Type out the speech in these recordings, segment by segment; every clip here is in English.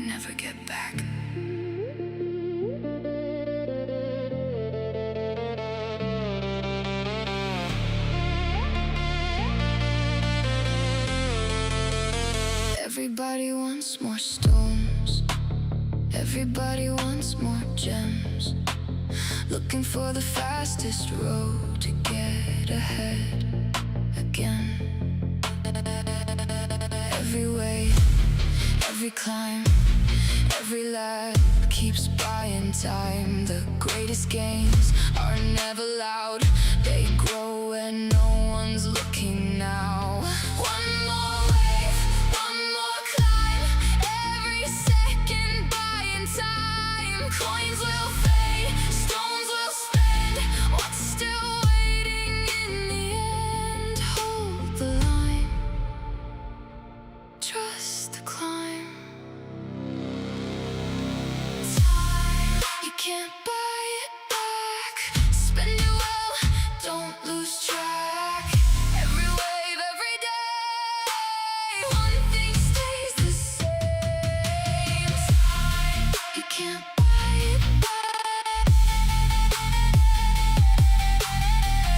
never get back. Everybody wants more stones. Everybody wants more gems. Looking for the fastest road to get ahead again. Every wave, every climb, every lap keeps buying time. The greatest games are never loud. They grow when no one's looking now. One more wave, one more climb. Every second buying time. Coins will fade, stones will spend. What's still waiting in the end? Hold the line, trust the climb. Time, you can't buy it back. Spend it well, don't lose track. Every wave, every day, one thing stays the same. Time, you can't buy it back.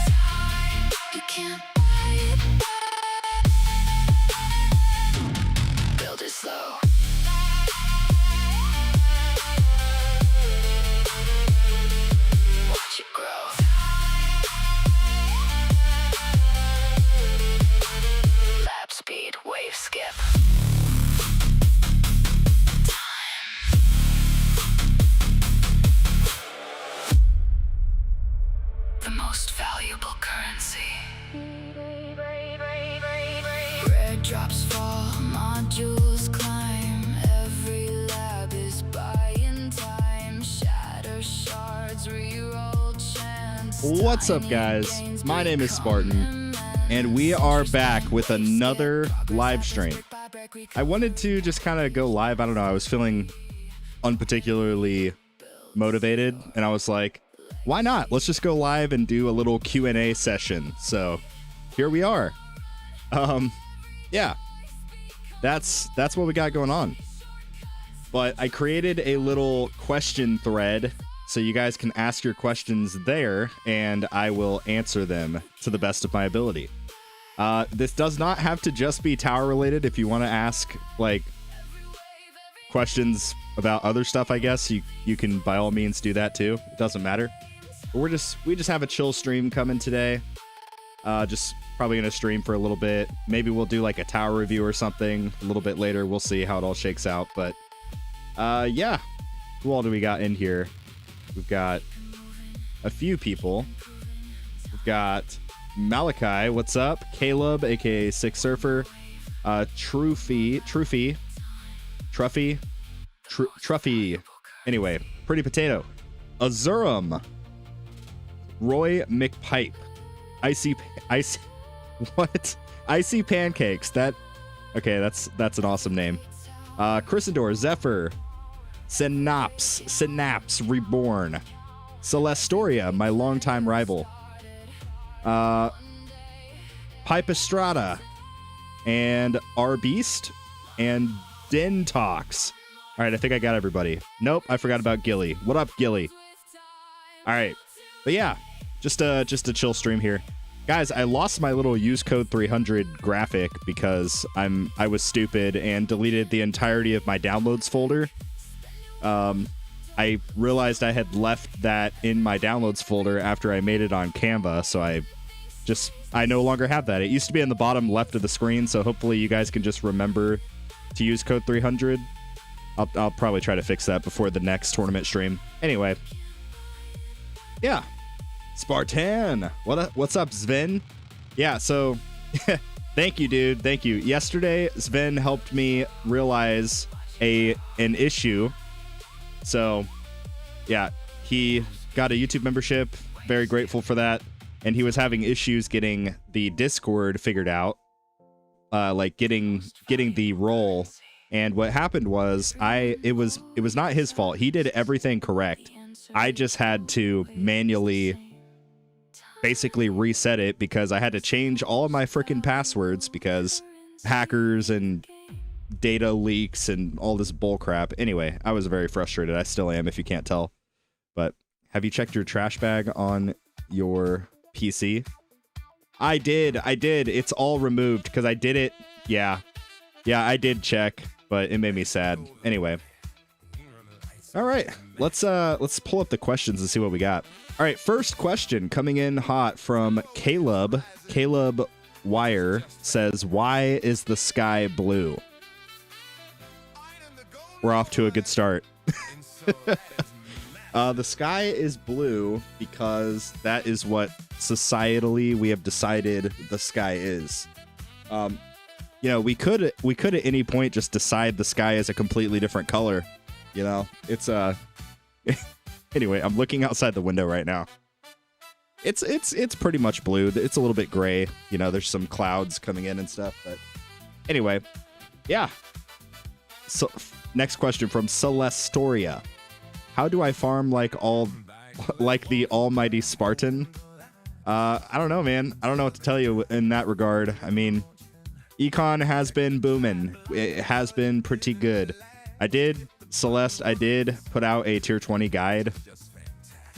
Time, you can't buy it back. Build it slow. Watch it grow. Lap speed, wave skip. The most valuable currency. Red drops fall, modules climb. Every lab is buying time. Shatter shards, reroll chance. What's up, guys? My name is Spartan, and we are back with another live stream. I wanted to just kind of go live. I don't know. I was feeling unparticularly motivated, and I was like, why not? Let's just go live and do a little Q&A session. So here we are. Yeah, that's what we got going on. But I created a little question thread so you guys can ask your questions there, and I will answer them to the best of my ability. This does not have to just be tower related. If you want to ask like questions about other stuff, I guess you can by all means do that too. It doesn't matter. But we just have a chill stream coming today. Just probably gonna stream for a little bit. Maybe we'll do like a tower review or something a little bit later. We'll see how it all shakes out. But yeah, who all do we got in here? We've got a few people. We've got Malachi, what's up? Caleb, aka Six Surfer, Truffy. Anyway, Pretty Potato, Azurum, Roy McPipe, Icy, what? Icy Pancakes. Okay, that's an awesome name. Chrysandor, Zephyr, Synapse Reborn, Celestoria, my longtime rival, Pipestrada, and R Beast, and Dentox. All right, I think I got everybody. Nope, I forgot about Gilly. What up, Gilly? All right, but yeah, just a chill stream here, guys. I lost my little use code 300 graphic because I was stupid and deleted the entirety of my downloads folder. I realized I had left that in my downloads folder after I made it on Canva, so I no longer have that. It used to be in the bottom left of the screen, so hopefully you guys can just remember to use code 300. I'll probably try to fix that before the next tournament stream. Anyway, yeah, Spartan, what's up, Sven? Yeah, so thank you, dude. Thank you. Yesterday, Sven helped me realize an issue. So yeah, he got a YouTube membership. Very grateful for that. And he was having issues getting the Discord figured out, like getting the role. And what happened was it was not his fault. He did everything correct. I just had to manually basically reset it because I had to change all of my freaking passwords because hackers and data leaks and all this bull crap. Anyway, I was very frustrated. I still am, if you can't tell. But have you checked your trash bag on your PC? I did. It's all removed because I did it. Yeah, I did check, but it made me sad. Anyway. All right, let's pull up the questions and see what we got. All right, first question coming in hot from Caleb. Caleb Wire says, "Why is the sky blue?" We're off to a good start. The sky is blue because that is what societally we have decided the sky is. We could at any point just decide the sky is a completely different color. It's anyway, I'm looking outside the window right now. It's pretty much blue. It's a little bit gray. There's some clouds coming in and stuff. But anyway, yeah. So next question from Celestoria. How do I farm like the almighty Spartan? I don't know, man. I don't know what to tell you in that regard. I mean, econ has been booming. It has been pretty good. Celeste, I did put out a tier 20 guide.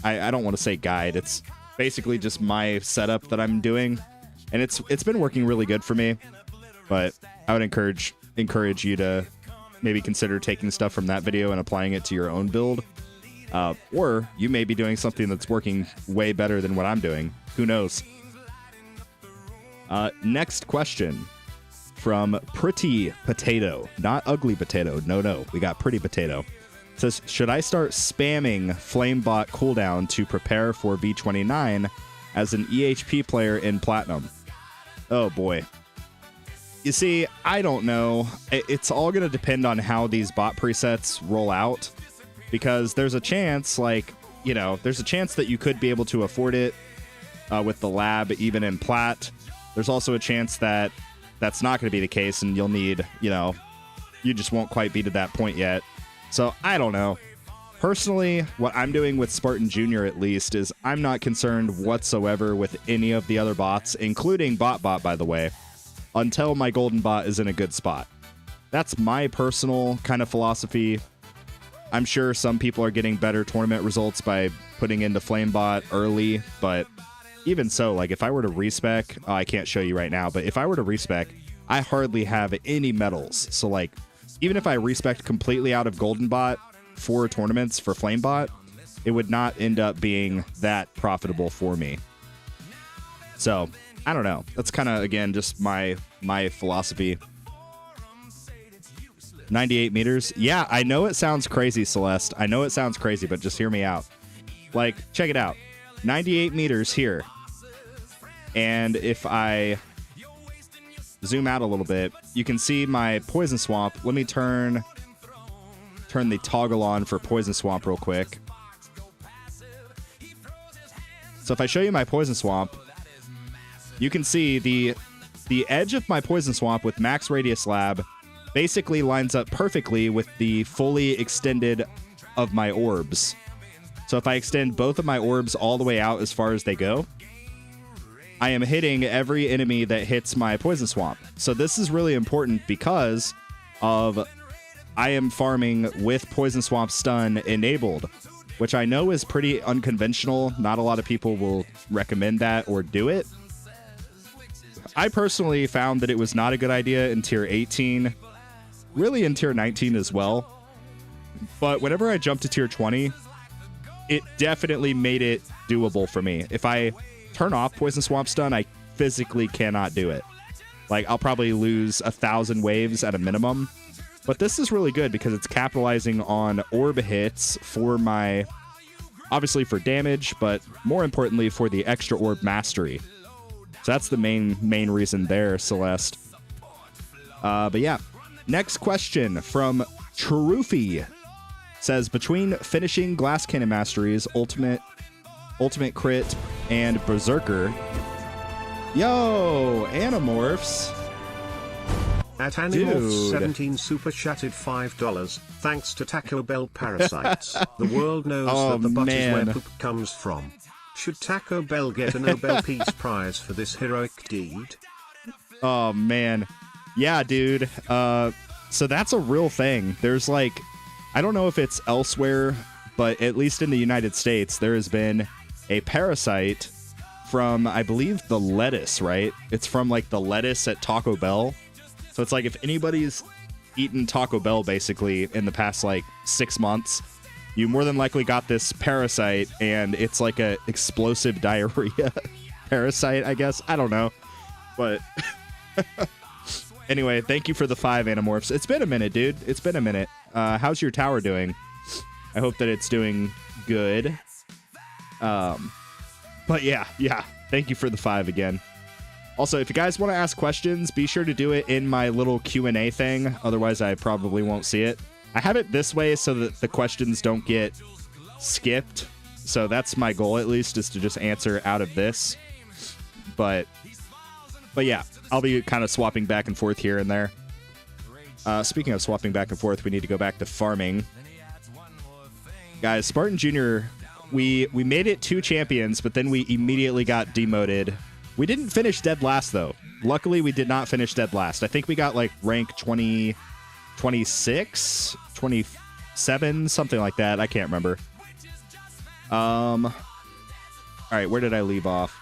I don't want to say guide. It's basically just my setup that I'm doing, and it's been working really good for me. But I would encourage you to maybe consider taking stuff from that video and applying it to your own build. Or you may be doing something that's working way better than what I'm doing. Who knows? Next question from Pretty Potato. Not Ugly Potato. No. We got Pretty Potato. It says, should I start spamming Flamebot cooldown to prepare for V29 as an EHP player in Platinum? Oh, boy. You see, I don't know. It's all going to depend on how these bot presets roll out. Because there's a chance, there's a chance that you could be able to afford it with the lab, even in Plat. There's also a chance that that's not going to be the case, and you'll need, you just won't quite be to that point yet. So, I don't know. Personally, what I'm doing with Spartan Jr. at least is I'm not concerned whatsoever with any of the other bots, including Bot, by the way, until my golden bot is in a good spot. That's my personal kind of philosophy. I'm sure some people are getting better tournament results by putting into Flamebot early, but even so, if I were to respec, I can't show you right now, but if I were to respec, I hardly have any medals. So, even if I respec completely out of Golden Bot for tournaments for Flamebot, it would not end up being that profitable for me. So, I don't know. That's kind of, again, just my philosophy. 98 meters. Yeah, I know it sounds crazy, Celeste. I know it sounds crazy, but just hear me out. Check it out. 98 meters here. And if I zoom out a little bit, you can see my Poison Swamp. Let me turn the toggle on for Poison Swamp real quick. So if I show you my Poison Swamp, you can see the edge of my Poison Swamp with max radius lab basically lines up perfectly with the fully extended of my orbs. So if I extend both of my orbs all the way out as far as they go, I am hitting every enemy that hits my Poison Swamp. So this is really important because I am farming with Poison Swamp stun enabled, which I know is pretty unconventional. Not a lot of people will recommend that or do it. I personally found that it was not a good idea in tier 18. Really in tier 19 as well. But whenever I jumped to tier 20, it definitely made it doable for me. If I turn off Poison Swamp stun, I physically cannot do it. I'll probably lose 1,000 waves at a minimum. But this is really good because it's capitalizing on orb hits for obviously for damage, but more importantly for the extra orb mastery. So that's the main reason there, Celeste. But yeah. Next question from Cherufi. Says, between finishing Glass Cannon Masteries, Ultimate Crit, and Berserker. Yo, Animorphs. At Animorphs17 super chatted $5. Thanks to Taco Bell parasites. The world knows that the butt is where poop comes from. Should Taco Bell get a Nobel Peace Prize for this heroic deed? Oh, man. Yeah, dude. So that's a real thing. There's like, I don't know if it's elsewhere, but at least in the United States, there has been a parasite from, I believe, the lettuce, right? It's from like the lettuce at Taco Bell. So it's like if anybody's eaten Taco Bell basically in the past like 6 months, you more than likely got this parasite, and it's like a explosive diarrhea parasite, I guess. I don't know. But anyway, thank you for the 5 Animorphs. It's been a minute, dude. It's been a minute. How's your tower doing? I hope that it's doing good. But yeah. Thank you for the 5 again. Also, if you guys want to ask questions, be sure to do it in my little Q&A thing. Otherwise, I probably won't see it. I have it this way so that the questions don't get skipped. So that's my goal, at least, is to just answer out of this. But yeah, I'll be kind of swapping back and forth here and there. Speaking of swapping back and forth, we need to go back to farming. Guys, Spartan Jr., we made it 2 champions, but then we immediately got demoted. We didn't finish dead last, though. Luckily, we did not finish dead last. I think we got, like, rank 20, 26, 27, something like that. I can't remember. All right, where did I leave off?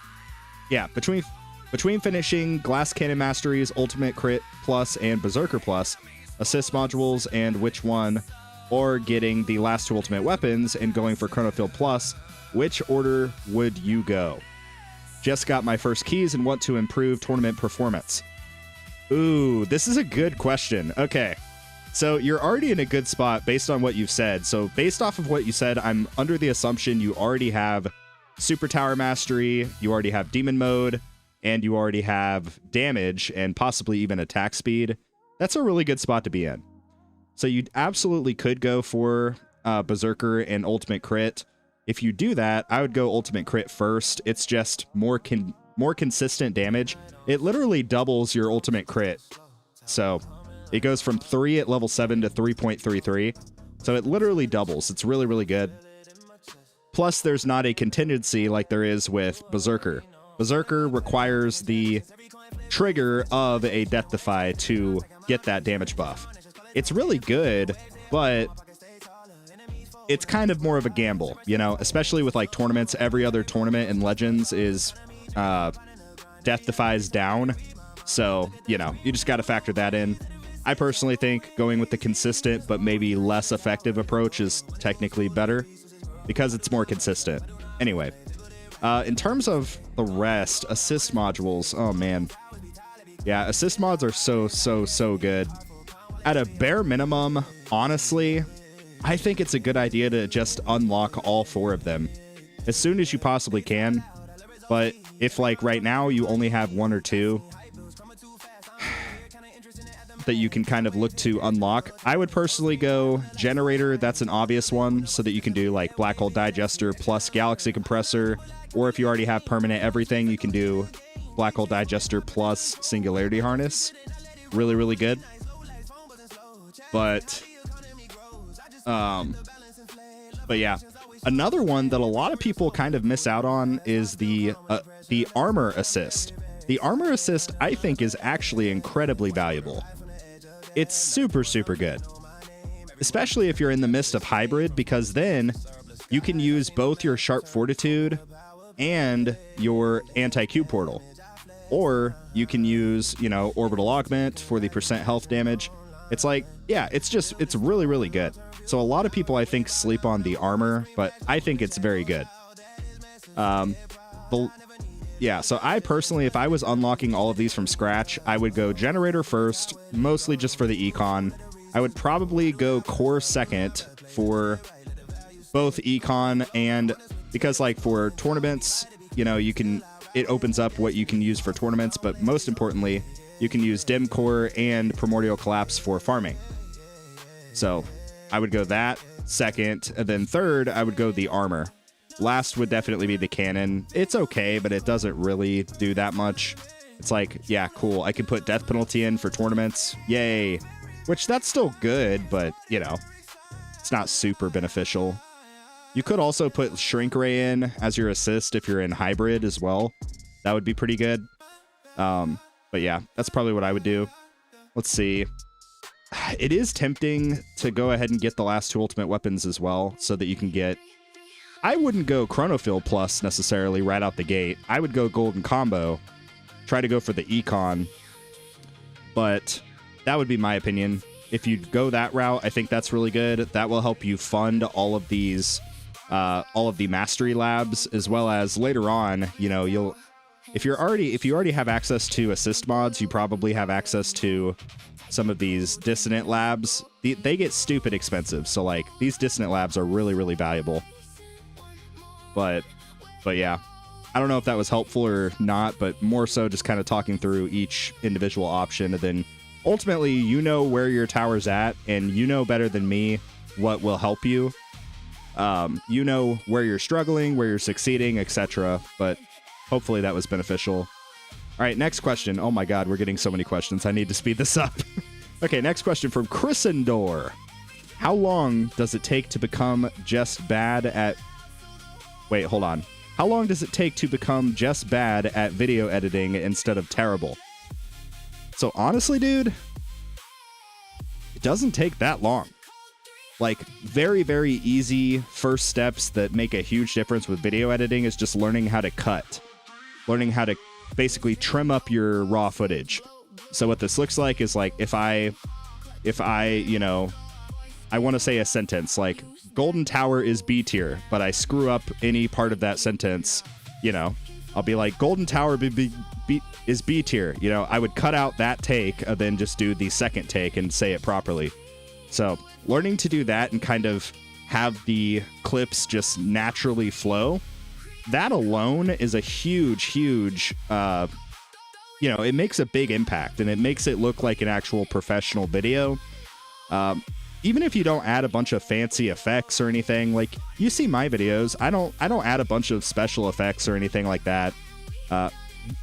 Yeah, between finishing Glass Cannon Masteries, Ultimate Crit Plus, and Berserker Plus, assist modules, and which one, or getting the last 2 ultimate weapons and going for Chronofield Plus, which order would you go? Just got my first keys and want to improve tournament performance. Ooh, this is a good question. Okay, so you're already in a good spot based on what you've said. So based off of what you said, I'm under the assumption you already have Super Tower Mastery, you already have Demon Mode, and you already have damage and possibly even attack speed. That's a really good spot to be in. So you absolutely could go for Berserker and Ultimate Crit. If you do that, I would go Ultimate Crit first. It's just more consistent damage. It literally doubles your Ultimate Crit. So it goes from 3 at level 7 to 3.33. So it literally doubles. It's really, really good. Plus, there's not a contingency like there is with Berserker. Berserker requires the trigger of a Death Defy to get that damage buff. It's really good, but it's kind of more of a gamble, you know, especially with like tournaments. Every other tournament in Legends is Death Defies down. So, you know, you just got to factor that in. I personally think going with the consistent but maybe less effective approach is technically better because it's more consistent. Anyway, in terms of the rest, assist modules, oh man. Yeah, assist mods are so good. At a bare minimum, honestly, I think it's a good idea to just unlock all 4 of them as soon as you possibly can. But if like right now you only have 1 or 2 that you can kind of look to unlock, I would personally go Generator. That's an obvious one, so that you can do like Black Hole Digester plus Galaxy Compressor, or if you already have permanent everything, you can do Black Hole Digester plus Singularity Harness. Really, really good. But yeah, another one that a lot of people kind of miss out on is the armor assist. The armor assist, I think, is actually incredibly valuable. It's super good, especially if you're in the midst of hybrid, because then you can use both your Sharp Fortitude and your Anti-Q Portal, or you can use, you know, Orbital Augment for the % health damage. It's like, yeah, it's really, really good. So a lot of people, I think, sleep on the armor, but I think it's very good. Yeah, so I personally, if I was unlocking all of these from scratch, I would go Generator first, mostly just for the Econ. I would probably go Core second for both Econ and because, like, for tournaments, you know, it opens up what you can use for tournaments, but most importantly, you can use Dim Core and Primordial Collapse for farming. So I would go that second, and then third, I would go the armor. Last would definitely be the cannon. It's okay, but it doesn't really do that much. It's like, yeah, cool. I can put death penalty in for tournaments. Yay. Which, that's still good, but, you know, it's not super beneficial. You could also put Shrink Ray in as your assist if you're in hybrid as well. That would be pretty good. But yeah, that's probably what I would do. Let's see. it is tempting to go ahead and get the last 2 ultimate weapons as well, so that you can get... I wouldn't go Chronofield Plus necessarily right out the gate. I would go Golden Combo, try to go for the Econ, but that would be my opinion. If you go that route, I think that's really good. That will help you fund all of these, all of the mastery labs, as well as later on, you know, if you already have access to assist mods, you probably have access to some of these dissonant labs. They get stupid expensive, so like these dissonant labs are really, really valuable. But yeah, I don't know if that was helpful or not, but more so just kind of talking through each individual option, and then ultimately, you know where your tower's at, and you know better than me what will help you. You know where you're struggling, where you're succeeding, etc. But hopefully that was beneficial. All right, next question. Oh my God, we're getting so many questions. I need to speed this up. Okay, next question from Chrisendor. How long does it take to become just bad at... Wait, hold on. How long does it take to become just bad at video editing instead of terrible? So honestly, dude, it doesn't take that long. Like, very, very easy first steps that make a huge difference with video editing is just learning how to cut. Learning how to basically trim up your raw footage. So what this looks like is like if I, you know, I want to say a sentence like Golden Tower is B tier, but I screw up any part of that sentence, you know, I'll be like Golden Tower is B tier. You know, I would cut out that take and then just do the second take and say it properly. So learning to do that and kind of have the clips just naturally flow, that alone is a huge, you know, it makes a big impact and it makes it look like an actual professional video. Even if you don't add a bunch of fancy effects or anything, like you see my videos, I don't add a bunch of special effects or anything like that. I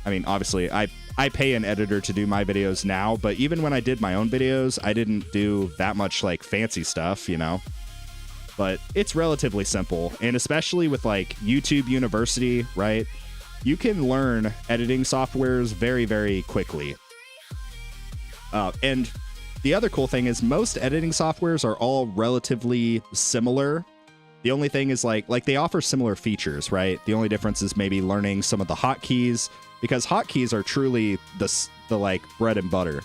mean, obviously I pay an editor to do my videos now, but even when I did my own videos, I didn't do that much like fancy stuff, you know, but it's relatively simple. And especially with like YouTube University, right? You can learn editing softwares very, very quickly. And the other cool thing is most editing softwares are all relatively similar. The only thing is like they offer similar features, right? The only difference is maybe learning some of the hotkeys, because hotkeys are truly the like bread and butter.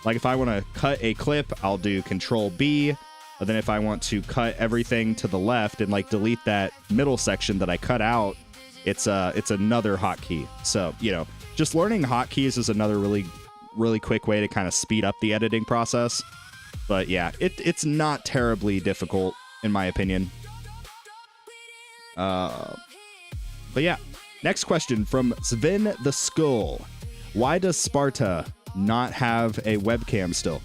Like if I want to cut a clip, I'll do Control B. But then if I want to cut everything to the left and like delete that middle section that I cut out, it's another hotkey. So, you know, just learning hotkeys is another really quick way to kind of speed up the editing process. But yeah, it's not terribly difficult in my opinion. But yeah, next question from Sven the Skull. Why does Sparta not have a webcam still?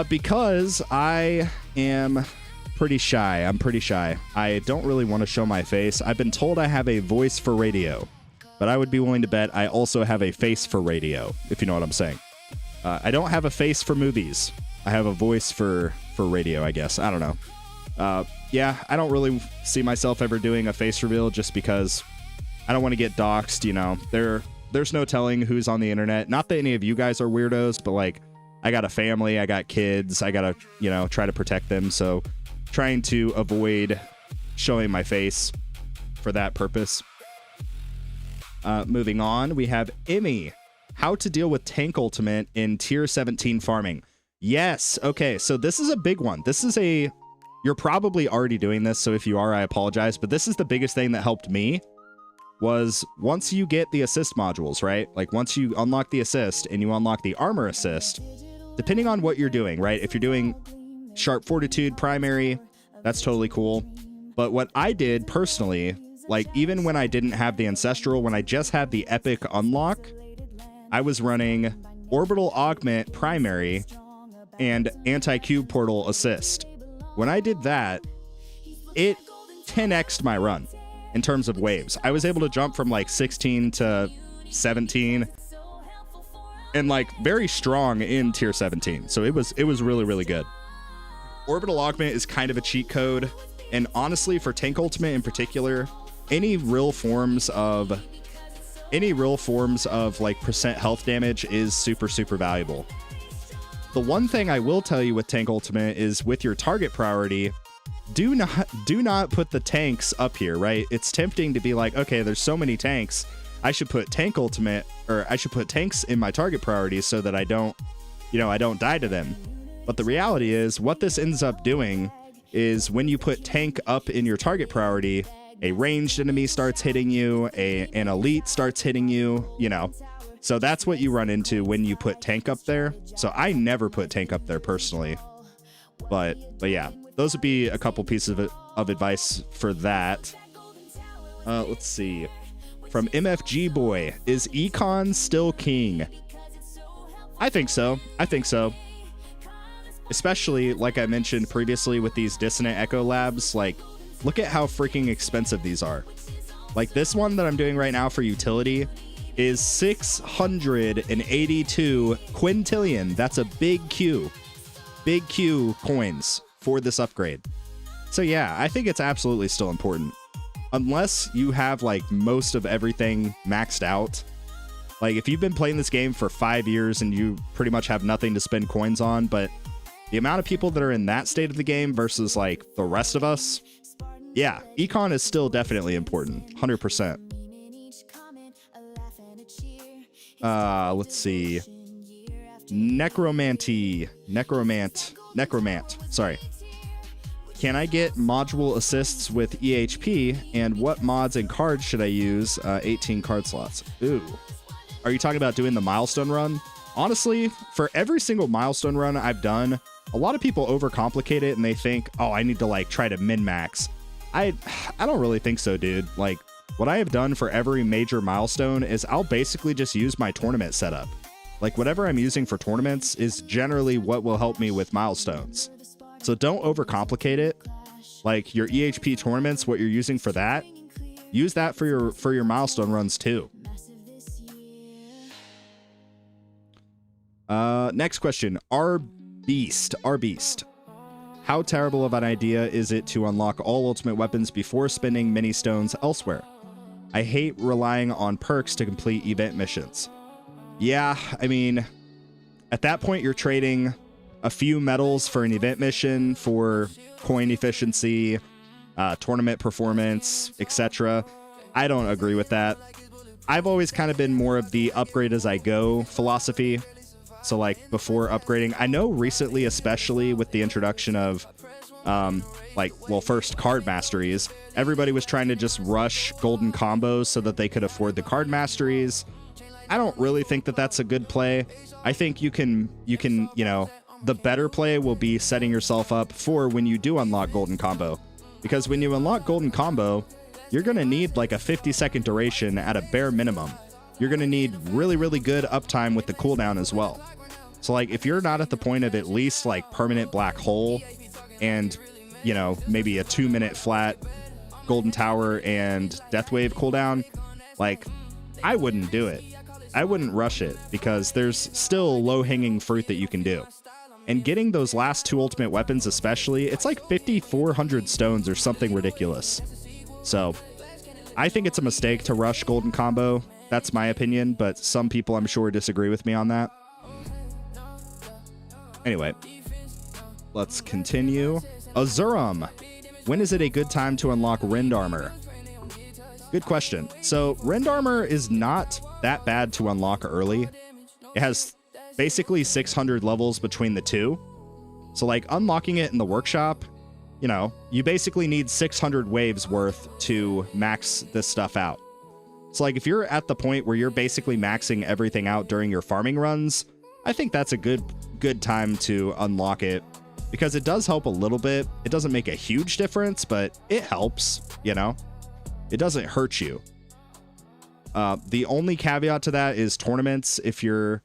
Because I am pretty shy. I'm pretty shy. I don't really want to show my face. I've been told I have a voice for radio, but I would be willing to bet I also have a face for radio, if you know what I'm saying. I don't have a face for movies. I have a voice for radio, I guess. I don't know. Yeah, I don't really see myself ever doing a face reveal just because I don't want to get doxxed, you know. There's no telling who's on the internet. Not that any of you guys are weirdos, but like I got a family, I got kids, I gotta, you know, try to protect them. So trying to avoid showing my face for that purpose. Moving on, we have Emmy. How to deal with tank ultimate in tier 17 farming. Yes. Okay. So this is a big one. You're probably already doing this. So if you are, I apologize. But this is the biggest thing that helped me was once you get the assist modules, right? Like once you unlock the assist and you unlock the armor assist, depending on what you're doing, right? If you're doing sharp fortitude primary, that's totally cool. But what I did personally, like even when I didn't have the ancestral, when I just had the epic unlock, I was running orbital augment primary and anti-cube portal assist. When I did that, it 10x'd my run in terms of waves. I was able to jump from like 16 to 17 and like very strong in tier 17. So it was really, really good. Orbital augment is kind of a cheat code. And honestly, for tank ultimate in particular, any real forms of like percent health damage is super, super valuable. The one thing I will tell you with Tank Ultimate is with your target priority, do not put the tanks up here, right? It's tempting to be like, okay, there's so many tanks, I should put Tank Ultimate, or I should put tanks in my target priority so that I don't die to them. But the reality is, what this ends up doing is when you put tank up in your target priority, a ranged enemy starts hitting you, an elite starts hitting you, So that's what you run into when you put tank up there. So I never put tank up there personally. But yeah, those would be a couple pieces of advice for that. Let's see. From MFG Boy, is Econ still king? I think so. Especially, like I mentioned previously with these Dissonant Echo Labs, like, look at how freaking expensive these are. Like, this one that I'm doing right now for utility is 682 quintillion. That's a big Q coins for this upgrade. So yeah, I think it's absolutely still important. Unless you have, like, most of everything maxed out. Like, if you've been playing this game for 5 years and you pretty much have nothing to spend coins on, but the amount of people that are in that state of the game versus, like, the rest of us, yeah, econ is still definitely important, 100%. Let's see. Necromant, sorry. Can I get module assists with EHP, and what mods and cards should I use? 18 card slots. Ooh. Are you talking about doing the milestone run? Honestly, for every single milestone run I've done, a lot of people overcomplicate it and they think, oh, I need to, like, try to min-max. I don't really think so, dude. Like, what I have done for every major milestone is I'll basically just use my tournament setup. Like, whatever I'm using for tournaments is generally what will help me with milestones. So don't overcomplicate it. Like, your EHP tournaments, what you're using for that, use that for your milestone runs too. Next question. R Beast. How terrible of an idea is it to unlock all ultimate weapons before spending mini stones elsewhere? I hate relying on perks to complete event missions. Yeah, I mean, at that point you're trading a few medals for an event mission for coin efficiency, tournament performance, etc. I don't agree with that. I've always kind of been more of the upgrade as I go philosophy. So, like, before upgrading, I know recently, especially with the introduction of, first card masteries, everybody was trying to just rush golden combos so that they could afford the card masteries. I don't really think that that's a good play. I think you can, the better play will be setting yourself up for when you do unlock golden combo. Because when you unlock golden combo, you're going to need like a 50-second duration at a bare minimum. You're going to need really, really good uptime with the cooldown as well. So, like, if you're not at the point of at least, like, permanent black hole and, maybe a 2-minute flat golden tower and death wave cooldown, like, I wouldn't do it. I wouldn't rush it because there's still low-hanging fruit that you can do. And getting those last 2 ultimate weapons especially, it's like 5,400 stones or something ridiculous. So, I think it's a mistake to rush golden combo. That's my opinion, but some people I'm sure disagree with me on that. Anyway, let's continue. Azurum. When is it a good time to unlock Rend Armor? Good question. So, Rend Armor is not that bad to unlock early. It has basically 600 levels between the two. So, like, unlocking it in the workshop, you basically need 600 waves worth to max this stuff out. So, like, if you're at the point where you're basically maxing everything out during your farming runs, I think that's a good time to unlock it because it does help a little bit. It doesn't make a huge difference, but it helps, It doesn't hurt you. The only caveat to that is tournaments. If your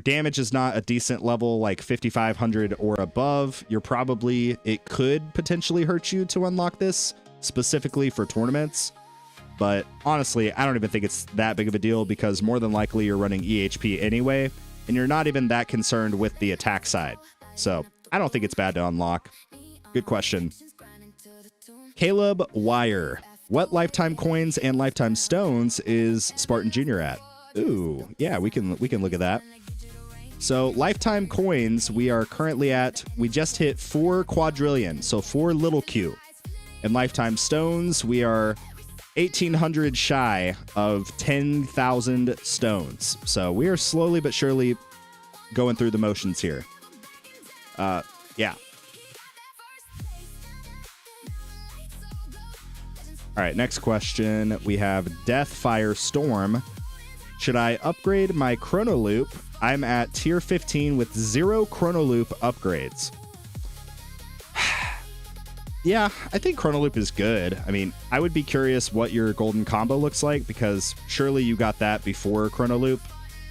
damage is not a decent level, like 5,500 or above, it could potentially hurt you to unlock this specifically for tournaments. But honestly, I don't even think it's that big of a deal because more than likely you're running EHP anyway, and you're not even that concerned with the attack side. So I don't think it's bad to unlock. Good question. Caleb Wire. What lifetime coins and lifetime stones is Spartan Jr. at? Ooh, yeah, we can look at that. So lifetime coins, we are currently at, we just hit 4 quadrillion, so 4 little Q. And lifetime stones, we are 1,800 shy of 10,000 stones. So we are slowly but surely going through the motions here. Yeah. All right, next question. We have Deathfire Storm. Should I upgrade my Chrono Loop? I'm at tier 15 with 0 Chrono Loop upgrades. Yeah, I think Chrono Loop is good. I mean, I would be curious what your golden combo looks like, because surely you got that before Chrono Loop.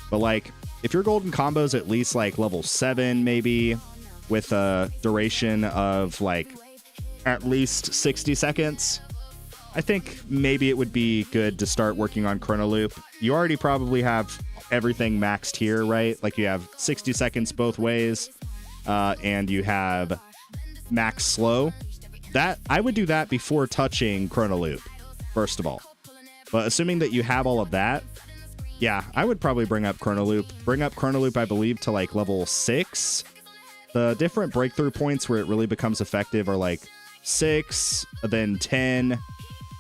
But like, if your golden combo is at least like level 7, maybe, with a duration of like at least 60 seconds, I think maybe it would be good to start working on Chrono Loop. You already probably have everything maxed here, right? Like you have 60 seconds both ways, and you have max slow. That I would do that before touching Chrono Loop, first of all. But assuming that you have all of that, yeah, I would probably bring up Chrono Loop. Bring up Chrono Loop, I believe, to like level 6. The different breakthrough points where it really becomes effective are like 6, then 10.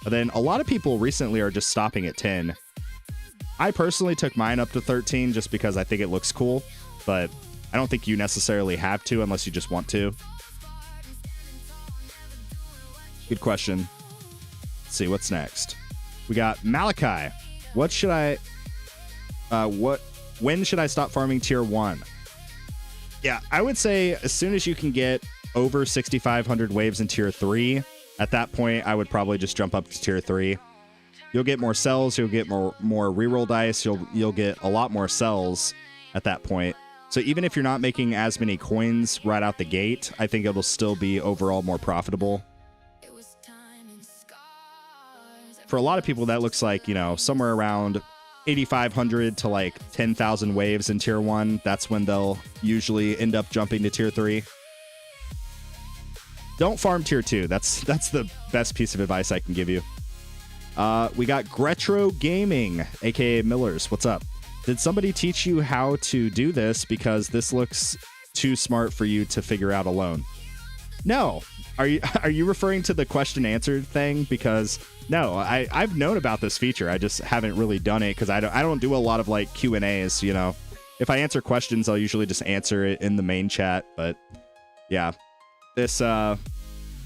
And then a lot of people recently are just stopping at 10. I personally took mine up to 13 just because I think it looks cool, but I don't think you necessarily have to unless you just want to. Good question. Let's see, what's next? We got Malachi. When should I stop farming tier 1? Yeah, I would say as soon as you can get over 6,500 waves in tier 3, at that point, I would probably just jump up to tier 3. You'll get more cells, you'll get more reroll dice, you'll get a lot more cells at that point. So even if you're not making as many coins right out the gate, I think it'll still be overall more profitable. For a lot of people, that looks like, you know, somewhere around 8,500 to like 10,000 waves in tier 1. That's when they'll usually end up jumping to tier 3. Don't farm tier 2. That's the best piece of advice I can give you. We got Gretro Gaming, aka Millers. What's up? Did somebody teach you how to do this? Because this looks too smart for you to figure out alone. No. Are you referring to the question answered thing? Because no, I've known about this feature. I just haven't really done it because I don't do a lot of like Q&As, you know. If I answer questions, I'll usually just answer it in the main chat. But yeah, this I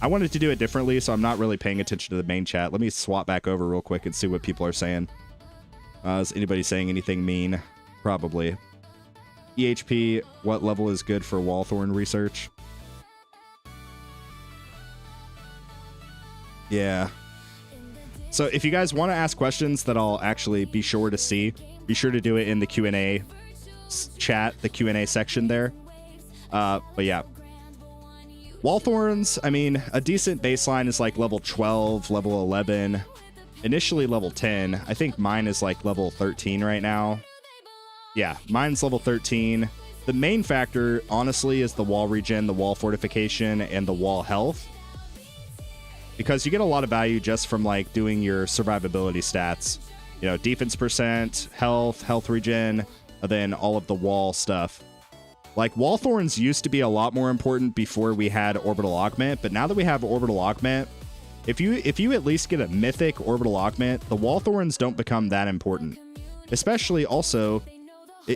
wanted to do it differently, so I'm not really paying attention to the main chat. Let me swap back over real quick and see what people are saying. Is anybody saying anything mean? Probably. EHP, what level is good for Wallthorn research? Yeah. So if you guys want to ask questions that I'll actually be sure to see, be sure to do it in the Q&A chat, the Q&A section there. But yeah. Wallthorns, I mean, a decent baseline is like level 12, level 11, initially level 10. I think mine is like level 13 right now. Yeah, mine's level 13. The main factor, honestly, is the wall regen, the wall fortification, and the wall health. Because you get a lot of value just from like doing your survivability stats. You know, defense percent, health regen, and then all of the wall stuff. Like, wall thorns used to be a lot more important before we had orbital augment, but now that we have orbital augment, if you at least get a mythic orbital augment, the wall thorns don't become that important. Especially also,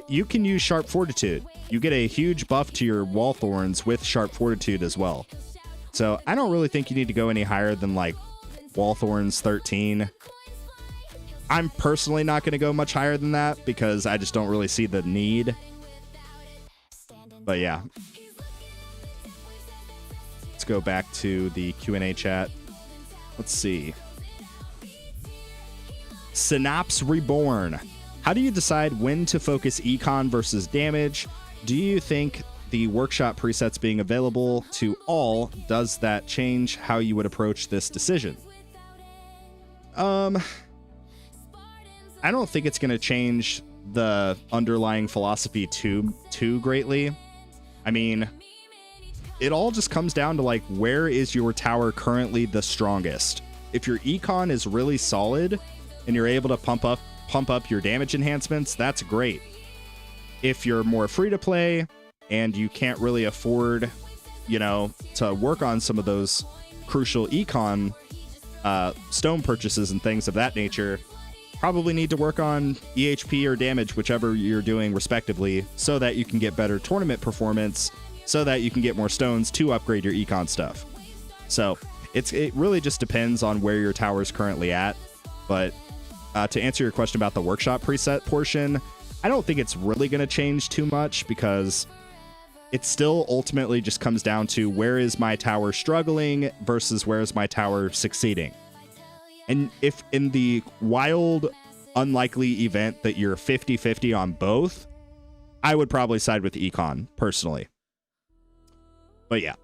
you can use sharp fortitude. You get a huge buff to your wall thorns with sharp fortitude as well. So I don't really think you need to go any higher than like wall thorns 13. I'm personally not going to go much higher than that because I just don't really see the need. But yeah. Let's go back to the Q&A chat. Let's see. Synapse Reborn. How do you decide when to focus econ versus damage? Do you think the workshop presets being available to all, does that change how you would approach this decision? I don't think it's going to change the underlying philosophy too greatly. I mean, it all just comes down to like, where is your tower currently the strongest? If your econ is really solid and you're able to pump up your damage enhancements, that's great. if you're more free to play and you can't really afford, to work on some of those crucial econ stone purchases and things of that nature, probably need to work on EHP or damage, whichever you're doing respectively, so that you can get better tournament performance, so that you can get more stones to upgrade your econ stuff. So it really just depends on where your tower is currently at. But to answer your question about the workshop preset portion, I don't think it's really going to change too much, because it still ultimately just comes down to where is my tower struggling versus where is my tower succeeding. And if in the wild, unlikely event that you're 50-50 on both, I would probably side with Econ, personally. But yeah.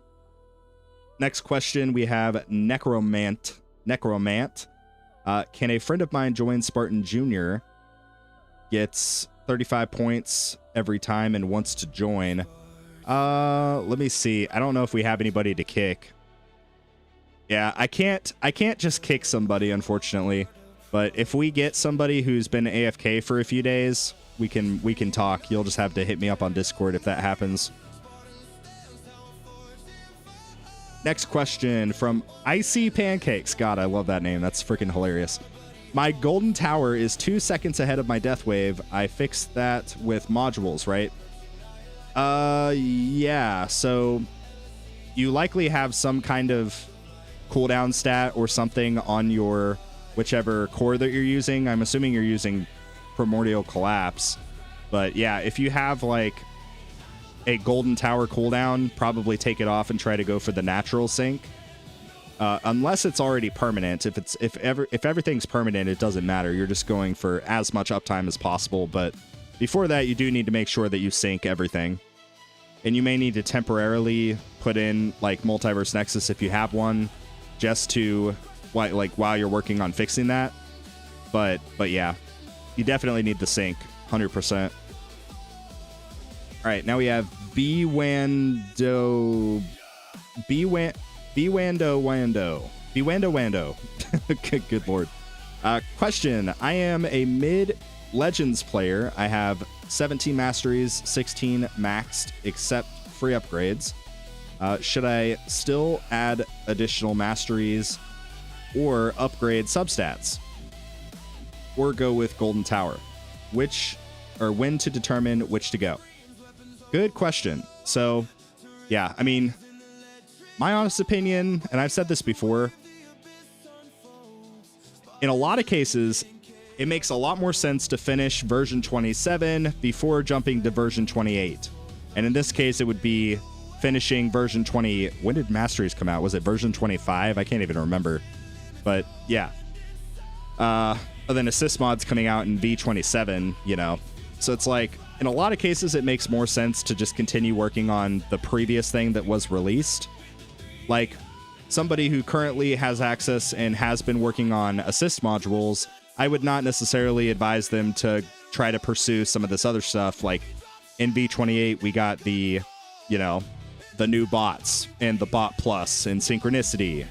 Next question, we have Necromant. Can a friend of mine join Spartan Jr.? Gets 35 points every time and wants to join. Let me see. I don't know if we have anybody to kick. Yeah, I can't just kick somebody, unfortunately. But if we get somebody who's been AFK for a few days, we can talk. You'll just have to hit me up on Discord if that happens. Next question from Icy Pancakes. God, I love that name. That's freaking hilarious. My golden tower is 2 seconds ahead of my death wave. I fixed that with modules, right? Yeah. So you likely have some kind of cooldown stat or something on your whichever core that you're using. I'm assuming you're using Primordial Collapse. But yeah, if you have like a golden tower cooldown, probably take it off and try to go for the natural sync. Unless it's already permanent. If everything's permanent, it doesn't matter. You're just going for as much uptime as possible. But before that, you do need to make sure that you sync everything. And you may need to temporarily put in like Multiverse Nexus if you have one, just to like while you're working on fixing that. But yeah, you definitely need the sync 100%. All right, now we have Wando. Good lord. Question. I am a mid Legends player. I have 17 masteries, 16 maxed, except free upgrades. Should I still add additional masteries or upgrade substats? Or go with Golden Tower? When to determine which to go? Good question. So, yeah, I mean, my honest opinion, and I've said this before, in a lot of cases, it makes a lot more sense to finish version 27 before jumping to version 28. And in this case, it would be finishing version 20. When did Masteries come out? Was it version 25? I can't even remember. But yeah. Then Assist Mod's coming out in V27, So it's like, in a lot of cases, it makes more sense to just continue working on the previous thing that was released. Like, somebody who currently has access and has been working on assist modules, I would not necessarily advise them to try to pursue some of this other stuff. Like, in V28, we got the new bots and the bot plus and synchronicity,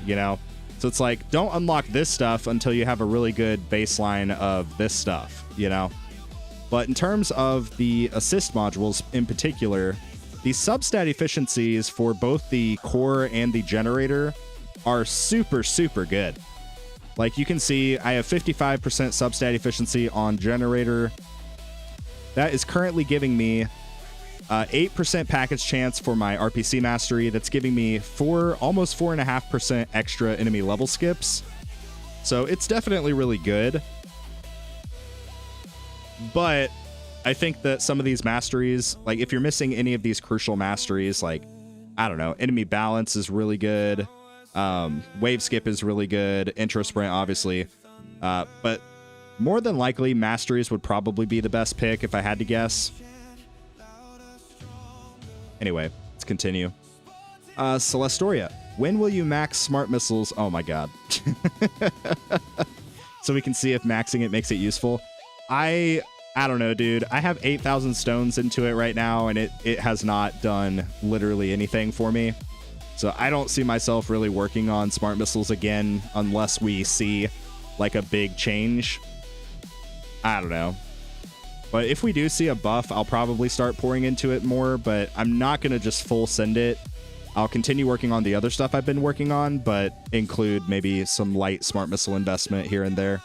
So it's like, don't unlock this stuff until you have a really good baseline of this stuff, But in terms of the assist modules in particular, the substat efficiencies for both the core and the generator are super, super good. Like you can see, I have 55% substat efficiency on generator. That is currently giving me 8% package chance for my RPC mastery. That's giving me almost 4.5% extra enemy level skips. So it's definitely really good. But I think that some of these masteries, like if you're missing any of these crucial masteries, like, I don't know, enemy balance is really good. Wave skip is really good. Intro sprint, obviously. But more than likely, masteries would probably be the best pick if I had to guess. Anyway, let's continue. Celestoria, when will you max smart missiles? Oh my god. So we can see if maxing it makes it useful. I don't know, dude. I have 8,000 stones into it right now, and it has not done literally anything for me. So I don't see myself really working on smart missiles again unless we see like a big change. I don't know. But if we do see a buff, I'll probably start pouring into it more, but I'm not going to just full send it. I'll continue working on the other stuff I've been working on, but include maybe some light smart missile investment here and there.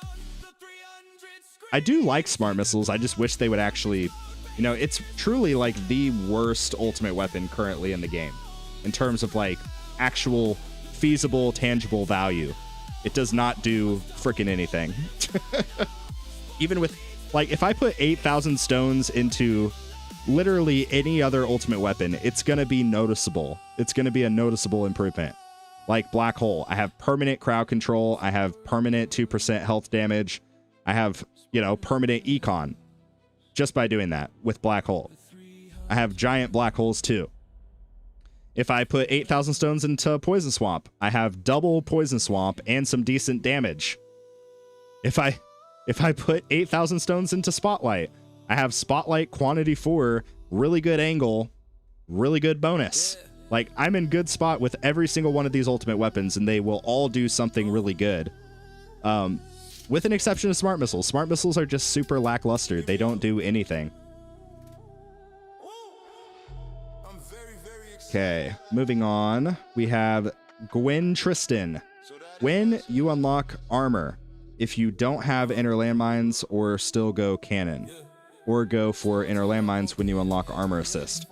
I do like smart missiles. I just wish they would actually, you know, it's truly like the worst ultimate weapon currently in the game in terms of like actual feasible, tangible value. It does not do freaking anything. Even with, like, if I put 8,000 stones into literally any other ultimate weapon, it's going to be noticeable. It's going to be a noticeable improvement. Like Black Hole, I have permanent crowd control. I have permanent 2% health damage. I have, you know, permanent econ just by doing that with Black Hole. I have giant black holes too. If I put 8,000 stones into Poison Swamp, I have double Poison Swamp and some decent damage. If I put 8,000 stones into Spotlight, I have Spotlight quantity 4, really good angle, really good bonus. Like, I'm in good spot with every single one of these ultimate weapons, and they will all do something really good. With an exception of Smart Missiles. Smart Missiles are just super lackluster. They don't do anything. Okay, moving on. We have Gwen Tristan. When you unlock armor, if you don't have inner landmines, or still go cannon, or go for inner landmines when you unlock armor assist.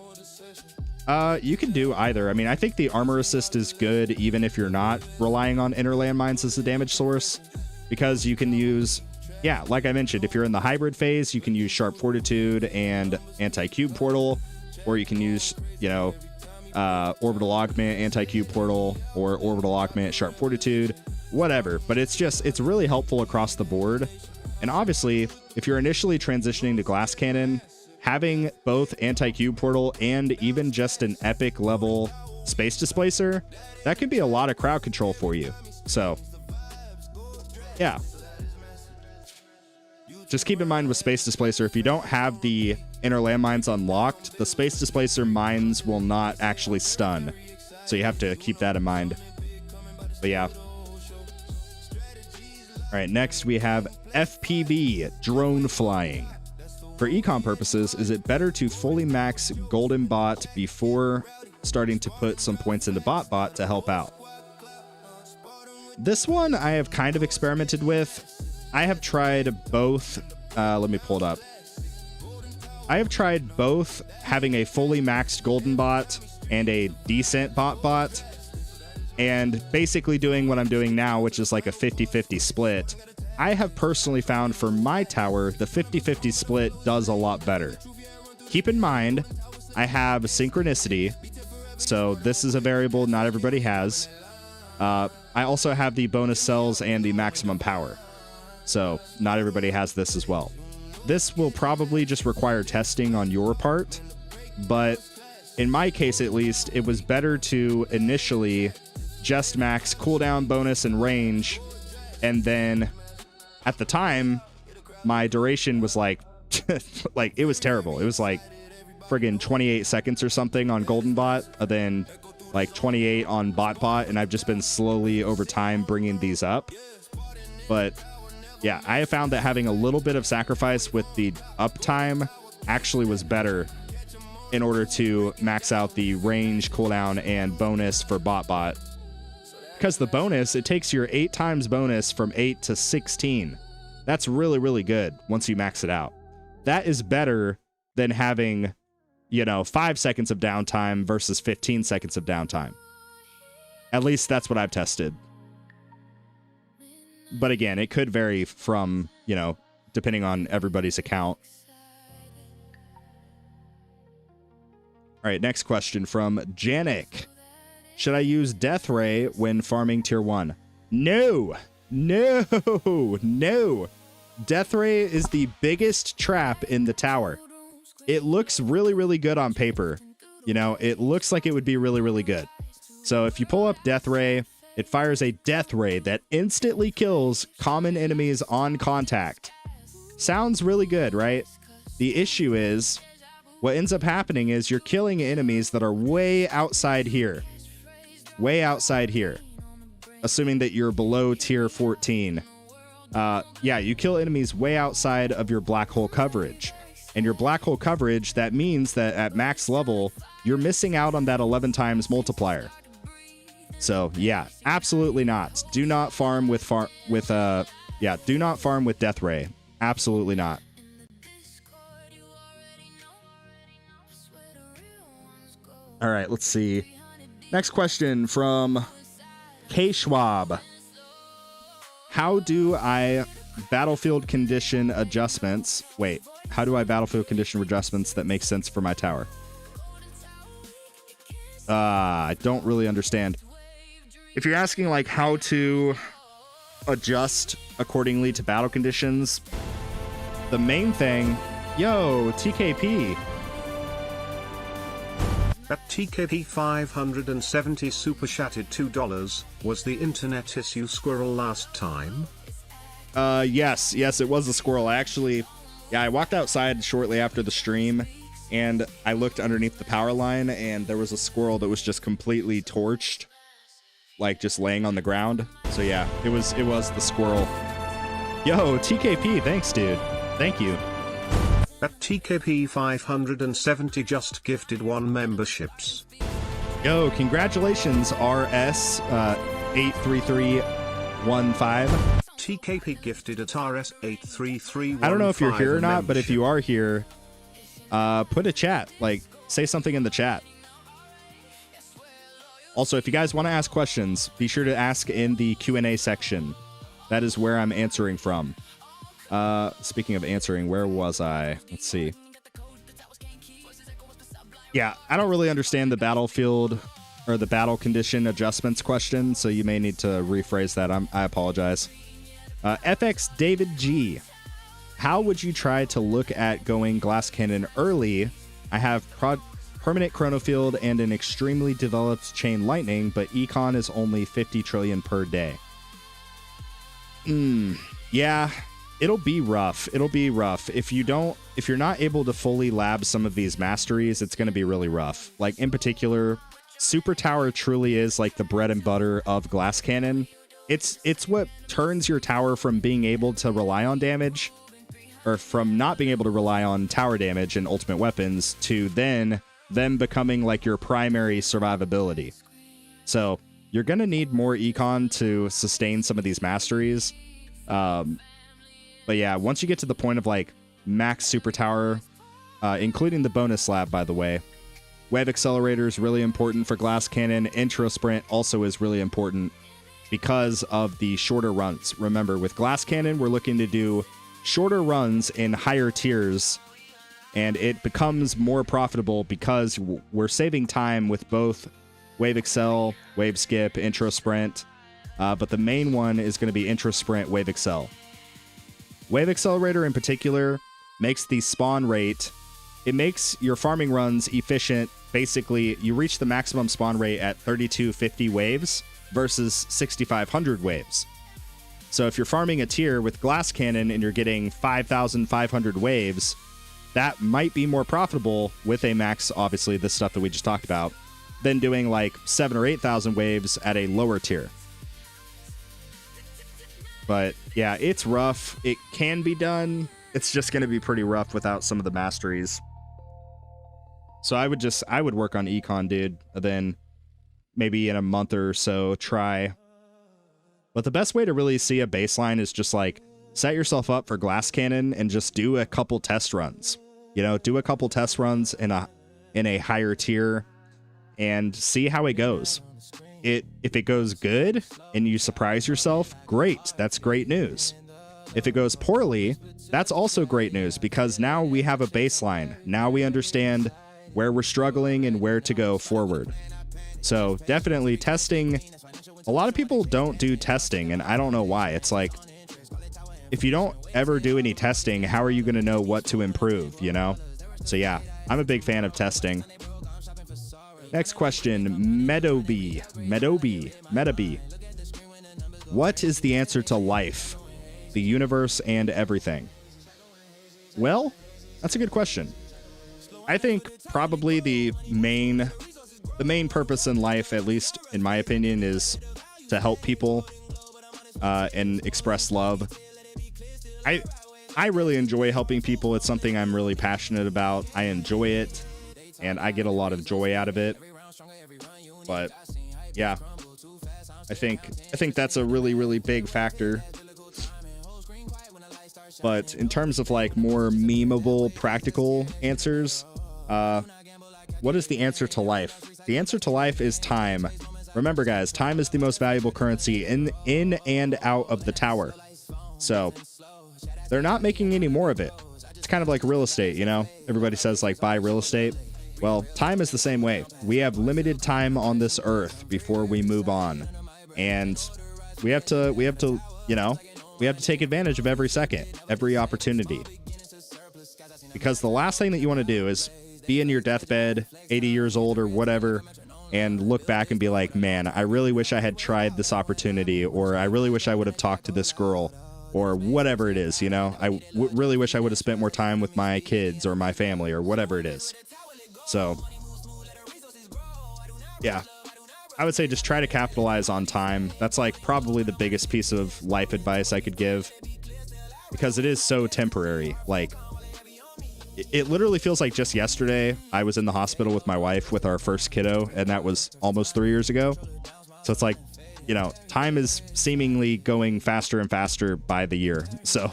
You can do either. I mean, I think the armor assist is good even if you're not relying on inner landmines as the damage source, because you can use, yeah, like I mentioned, if you're in the hybrid phase, you can use Sharp Fortitude and Anti-Cube Portal, or you can use, you know, Orbital Augment, Anti-Cube Portal, or Orbital Augment, Sharp Fortitude, whatever. But it's really helpful across the board. And obviously, if you're initially transitioning to Glass Cannon, having both Anti-Cube Portal and even just an epic level Space Displacer, that could be a lot of crowd control for you. So, yeah. Just keep in mind with Space Displacer, if you don't have the inner landmines unlocked, the Space Displacer mines will not actually stun. So you have to keep that in mind. But yeah. Alright, next we have FPV, Drone Flying. For econ purposes, is it better to fully max Golden Bot before starting to put some points into Bot to help out? This one I have kind of experimented with. I have tried both. Let me pull it up. I have tried both having a fully maxed Golden Bot and a decent Bot, and basically doing what I'm doing now, which is like a 50-50 split. I have personally found for my tower, the 50-50 split does a lot better. Keep in mind, I have synchronicity, so this is a variable not everybody has. I also have the bonus cells and the maximum power, so not everybody has this as well. This will probably just require testing on your part, but in my case at least, it was better to initially just max cooldown, bonus, and range, and then at the time, my duration was like, like, it was terrible. It was like friggin' 28 seconds or something on Golden Bot, then like 28 on Bot, and I've just been slowly over time bringing these up. But yeah, I have found that having a little bit of sacrifice with the uptime actually was better in order to max out the range, cooldown, and bonus for Bot. Because the bonus, it takes your 8 times bonus from 8 to 16. That's really, really good once you max it out. That is better than having, you know, 5 seconds of downtime versus 15 seconds of downtime. At least that's what I've tested. But again, it could vary from, you know, depending on everybody's account. All right, next question from Janik. Should I use Death Ray when farming tier 1? No! Death Ray is the biggest trap in the tower. It looks really, really good on paper. You know, it looks like it would be really, really good. So if you pull up Death Ray, it fires a Death Ray that instantly kills common enemies on contact. Sounds really good, right? The issue is, what ends up happening is you're killing enemies that are way outside here. Way outside here. Assuming that you're below tier 14. Yeah, you kill enemies way outside of your black hole coverage. and your black hole coverage, that means that at max level, you're missing out on that 11 times multiplier. So yeah, absolutely not. Do not farm with do not farm with Death Ray. Absolutely not. All right, let's see. Next question from K Schwab. How do I battlefield condition adjustments? Wait, how do I battlefield condition adjustments that make sense for my tower? I don't really understand. If you're asking like how to adjust accordingly to battle conditions, the main thing, yo, TKP. At TKP 570 super chatted $2. Was the internet issue squirrel last time? Yes, it was a squirrel. I walked outside shortly after the stream and I looked underneath the power line and there was a squirrel that was just completely torched, like just laying on the ground. So yeah, it was the squirrel. Yo, TKP, thanks dude. Thank you. At TKP 570 just gifted 1 memberships. Yo, congratulations RS 83315. TKP gifted at RS 83315. I don't know if you're here or not, but if you are here, put a chat, like say something in the chat. Also, if you guys want to ask questions, be sure to ask in the Q&A section. That is where I'm answering from. Speaking of answering, where was I? Let's see. Yeah, I don't really understand the battlefield or the battle condition adjustments question, so you may need to rephrase that. I apologize. FX David G. How would you try to look at going glass cannon early? I have permanent chrono field and an extremely developed chain lightning, but econ is only 50 trillion per day. Yeah. It'll be rough. If you're not able to fully lab some of these masteries, it's going to be really rough. Like in particular, Super Tower truly is like the bread and butter of Glass Cannon. It's what turns your tower from being able to rely on damage, or from not being able to rely on tower damage and ultimate weapons, to then them becoming like your primary survivability. So you're going to need more econ to sustain some of these masteries. But yeah, once you get to the point of like max super tower, including the bonus lab, by the way, wave accelerator is really important for glass cannon. Intro sprint also is really important because of the shorter runs. Remember, with glass cannon, we're looking to do shorter runs in higher tiers, and it becomes more profitable because we're saving time with both wave excel, wave skip, intro sprint. But the main one is going to be intro sprint, wave excel. Wave Accelerator in particular makes the spawn rate, it makes your farming runs efficient. Basically, you reach the maximum spawn rate at 3250 waves versus 6500 waves. So if you're farming a tier with Glass Cannon and you're getting 5500 waves, that might be more profitable with a max, obviously, the stuff that we just talked about, than doing like 7,000 or 8,000 waves at a lower tier. But yeah, it's rough. It can be done. It's just going to be pretty rough without some of the masteries. So I would work on econ, dude. Then maybe in a month or so try. But the best way to really see a baseline is just like set yourself up for Glass Cannon and just do a couple test runs. You know, do a couple test runs in a higher tier and see how it goes. If it goes good and you surprise yourself, great. That's great news. If it goes poorly, that's also great news because now we have a baseline. Now we understand where we're struggling and where to go forward. So definitely testing. A lot of people don't do testing, and I don't know why. It's like, if you don't ever do any testing, how are you going to know what to improve, you know? So yeah, I'm a big fan of testing. Next question, Medoby. What is the answer to life, the universe, and everything? Well, that's a good question. I think probably the main purpose in life, at least in my opinion, is to help people and express love. I really enjoy helping people. It's something I'm really passionate about. I enjoy it, and I get a lot of joy out of it. But yeah, I think that's a really, really big factor. But in terms of like more memeable, practical answers, what is the answer to life? The answer to life is time. Remember, guys, time is the most valuable currency in and out of the tower. So they're not making any more of it. It's kind of like real estate, you know? Everybody says like buy real estate. Well, time is the same way. We have limited time on this earth before we move on. And we have to, you know, we have to take advantage of every second, every opportunity. Because the last thing that you want to do is be in your deathbed, 80 years old or whatever, and look back and be like, man, I really wish I had tried this opportunity, or I really wish I would have talked to this girl, or whatever it is, you know? I really wish I would have spent more time with my kids or my family or whatever it is. So, yeah. I would say just try to capitalize on time. That's like probably the biggest piece of life advice I could give, because it is so temporary. Like, it literally feels like just yesterday I was in the hospital with my wife with our first kiddo, and that was almost 3 years ago. So it's like, you know, time is seemingly going faster and faster by the year. So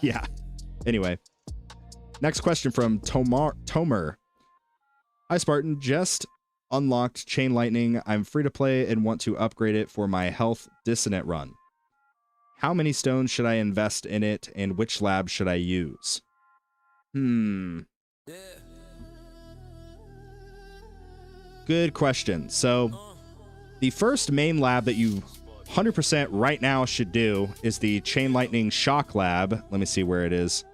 yeah. Anyway, next question from Tomer. Hi, Spartan. Just unlocked Chain Lightning. I'm free to play and want to upgrade it for my health dissonant run. How many stones should I invest in it, and which lab should I use? Good question. So the first main lab that you 100% right now should do is the Chain Lightning Shock lab. Let me see where it is.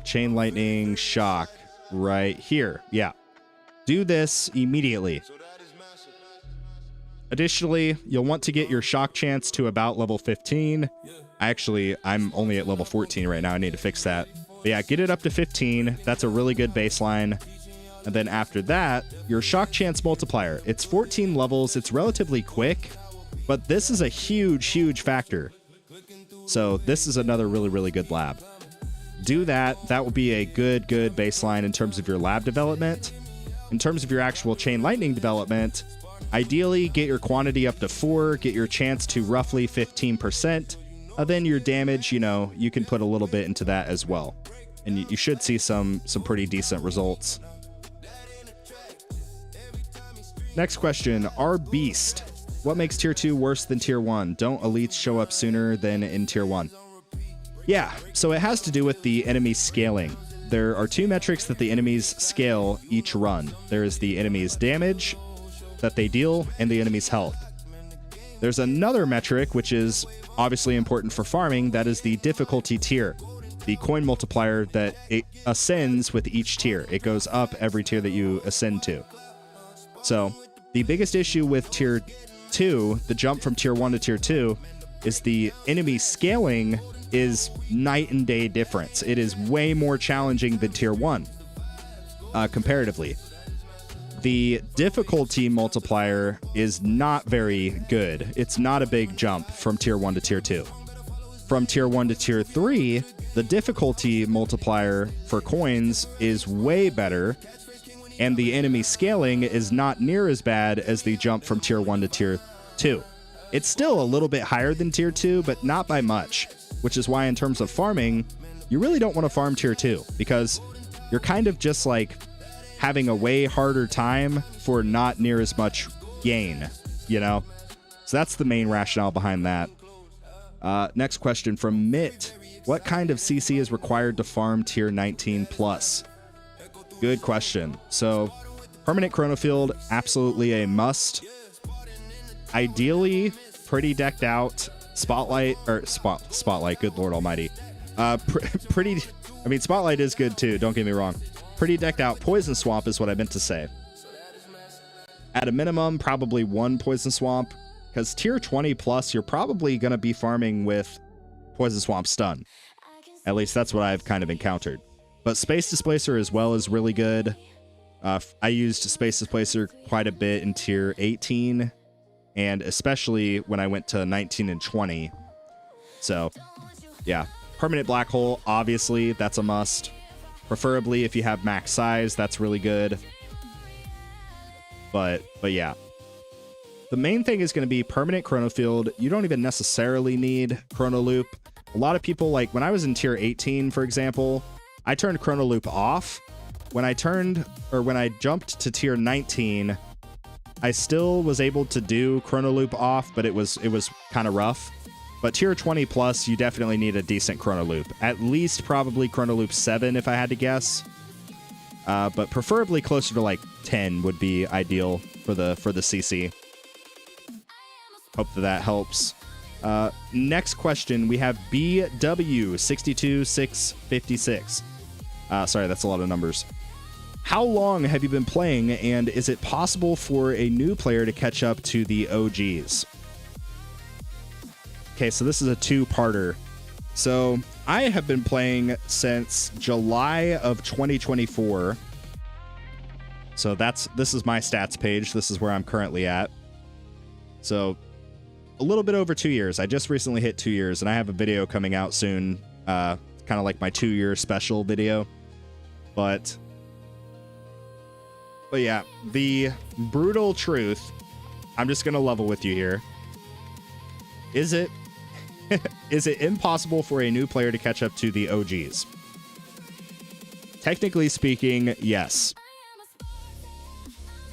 Chain Lightning Shock right here. Yeah. Do this immediately. Additionally, you'll want to get your shock chance to about level 15. Actually, I'm only at level 14 right now. I need to fix that. But yeah, get it up to 15. That's a really good baseline. And then after that, your shock chance multiplier. It's 14 levels. It's relatively quick, but this is a huge, huge factor. So this is another really, really good lab. Do that. That will be a good baseline in terms of your lab development. In terms of your actual Chain Lightning development, ideally get your quantity up to 4, get your chance to roughly 15%. Then your damage, you know, you can put a little bit into that as well. And you should see some pretty decent results. Next question, R Beast. What makes tier 2 worse than tier 1? Don't elites show up sooner than in tier 1? Yeah, so it has to do with the enemy scaling. There are 2 metrics that the enemies scale each run. There is the enemy's damage that they deal and the enemy's health. There's another metric, which is obviously important for farming, that is the difficulty tier. The coin multiplier that it ascends with each tier. It goes up every tier that you ascend to. So, the biggest issue with tier 2, the jump from tier 1 to tier 2, is the enemy scaling is night and day difference. It is way more challenging than tier 1, comparatively. The difficulty multiplier is not very good. It's not a big jump from tier 1 to tier 2. From tier 1 to tier 3, the difficulty multiplier for coins is way better, and the enemy scaling is not near as bad as the jump from tier 1 to tier 2. It's still a little bit higher than tier 2, but not by much, which is why in terms of farming, you really don't want to farm tier 2, because you're kind of just like having a way harder time for not near as much gain, you know? So that's the main rationale behind that. Next question from Mitt. What kind of CC is required to farm tier 19 plus? Good question. So, permanent chrono field, absolutely a must. Ideally, pretty decked out spotlight, or spotlight, good lord almighty. Spotlight is good too, don't get me wrong. Pretty decked out poison swamp is what I meant to say. At a minimum, probably 1 poison swamp, because tier 20 plus, you're probably going to be farming with poison swamp stun. At least that's what I've kind of encountered. But Space Displacer as well is really good. I used Space Displacer quite a bit in tier 18, and especially when I went to 19 and 20. So, yeah. Permanent black hole, obviously, that's a must. Preferably if you have max size, that's really good. But yeah. The main thing is going to be permanent chrono field. You don't even necessarily need chrono loop. A lot of people, like when I was in tier 18, for example, I turned chrono loop off. When I jumped to tier 19, I still was able to do chrono loop off, but it was kind of rough. But tier 20 plus, you definitely need a decent chrono loop. At least probably chrono loop 7 if I had to guess. But preferably closer to like 10 would be ideal for the CC. Hope that helps. Next question, we have BW62656. Sorry, that's a lot of numbers. How long have you been playing, and is it possible for a new player to catch up to the OGs? Okay, so this is a two-parter. So I have been playing since July of 2024. So this is my stats page. This is where I'm currently at. So a little bit over 2 years. I just recently hit 2 years, and I have a video coming out soon. Kind of like my 2-year special video. But yeah, the brutal truth, I'm just going to level with you here. Is it impossible for a new player to catch up to the OGs? Technically speaking, yes.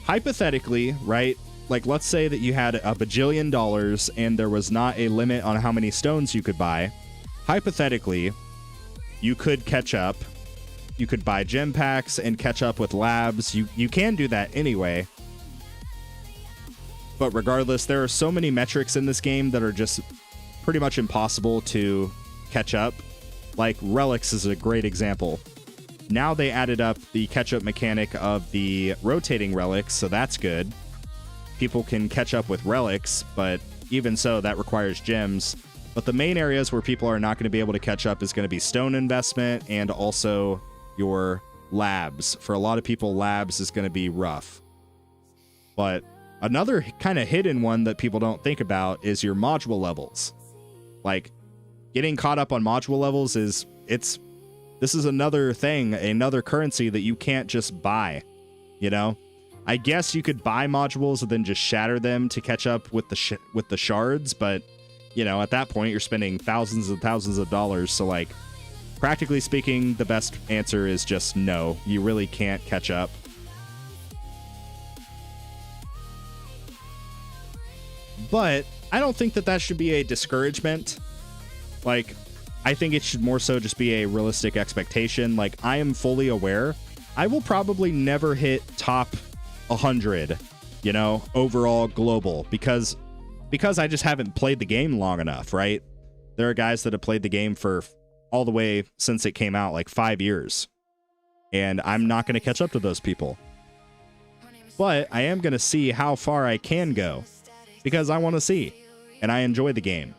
Hypothetically, right? Like, let's say that you had $1 bajillion and there was not a limit on how many stones you could buy. Hypothetically, you could catch up. You could buy gem packs and catch up with labs. You can do that anyway. But regardless, there are so many metrics in this game that are just pretty much impossible to catch up. Like, relics is a great example. Now they added up the catch-up mechanic of the rotating relics, so that's good. People can catch up with relics, but even so, that requires gems. But the main areas where people are not going to be able to catch up is going to be stone investment and also your labs. For a lot of people, labs is going to be rough. But another kind of hidden one that people don't think about is your module levels. Like, getting caught up on module levels this is another thing, another currency that you can't just buy, you know? I guess you could buy modules and then just shatter them to catch up with the shards, but, you know, at that point, you're spending thousands and thousands of dollars, so, like, practically speaking, the best answer is just no. You really can't catch up. But I don't think that should be a discouragement. Like, I think it should more so just be a realistic expectation. Like, I am fully aware I will probably never hit top 100, you know, overall global, because I just haven't played the game long enough, right? There are guys that have played the game for all the way since it came out, like 5 years. And I'm not going to catch up to those people. But I am going to see how far I can go, because I want to see, and I enjoy the game,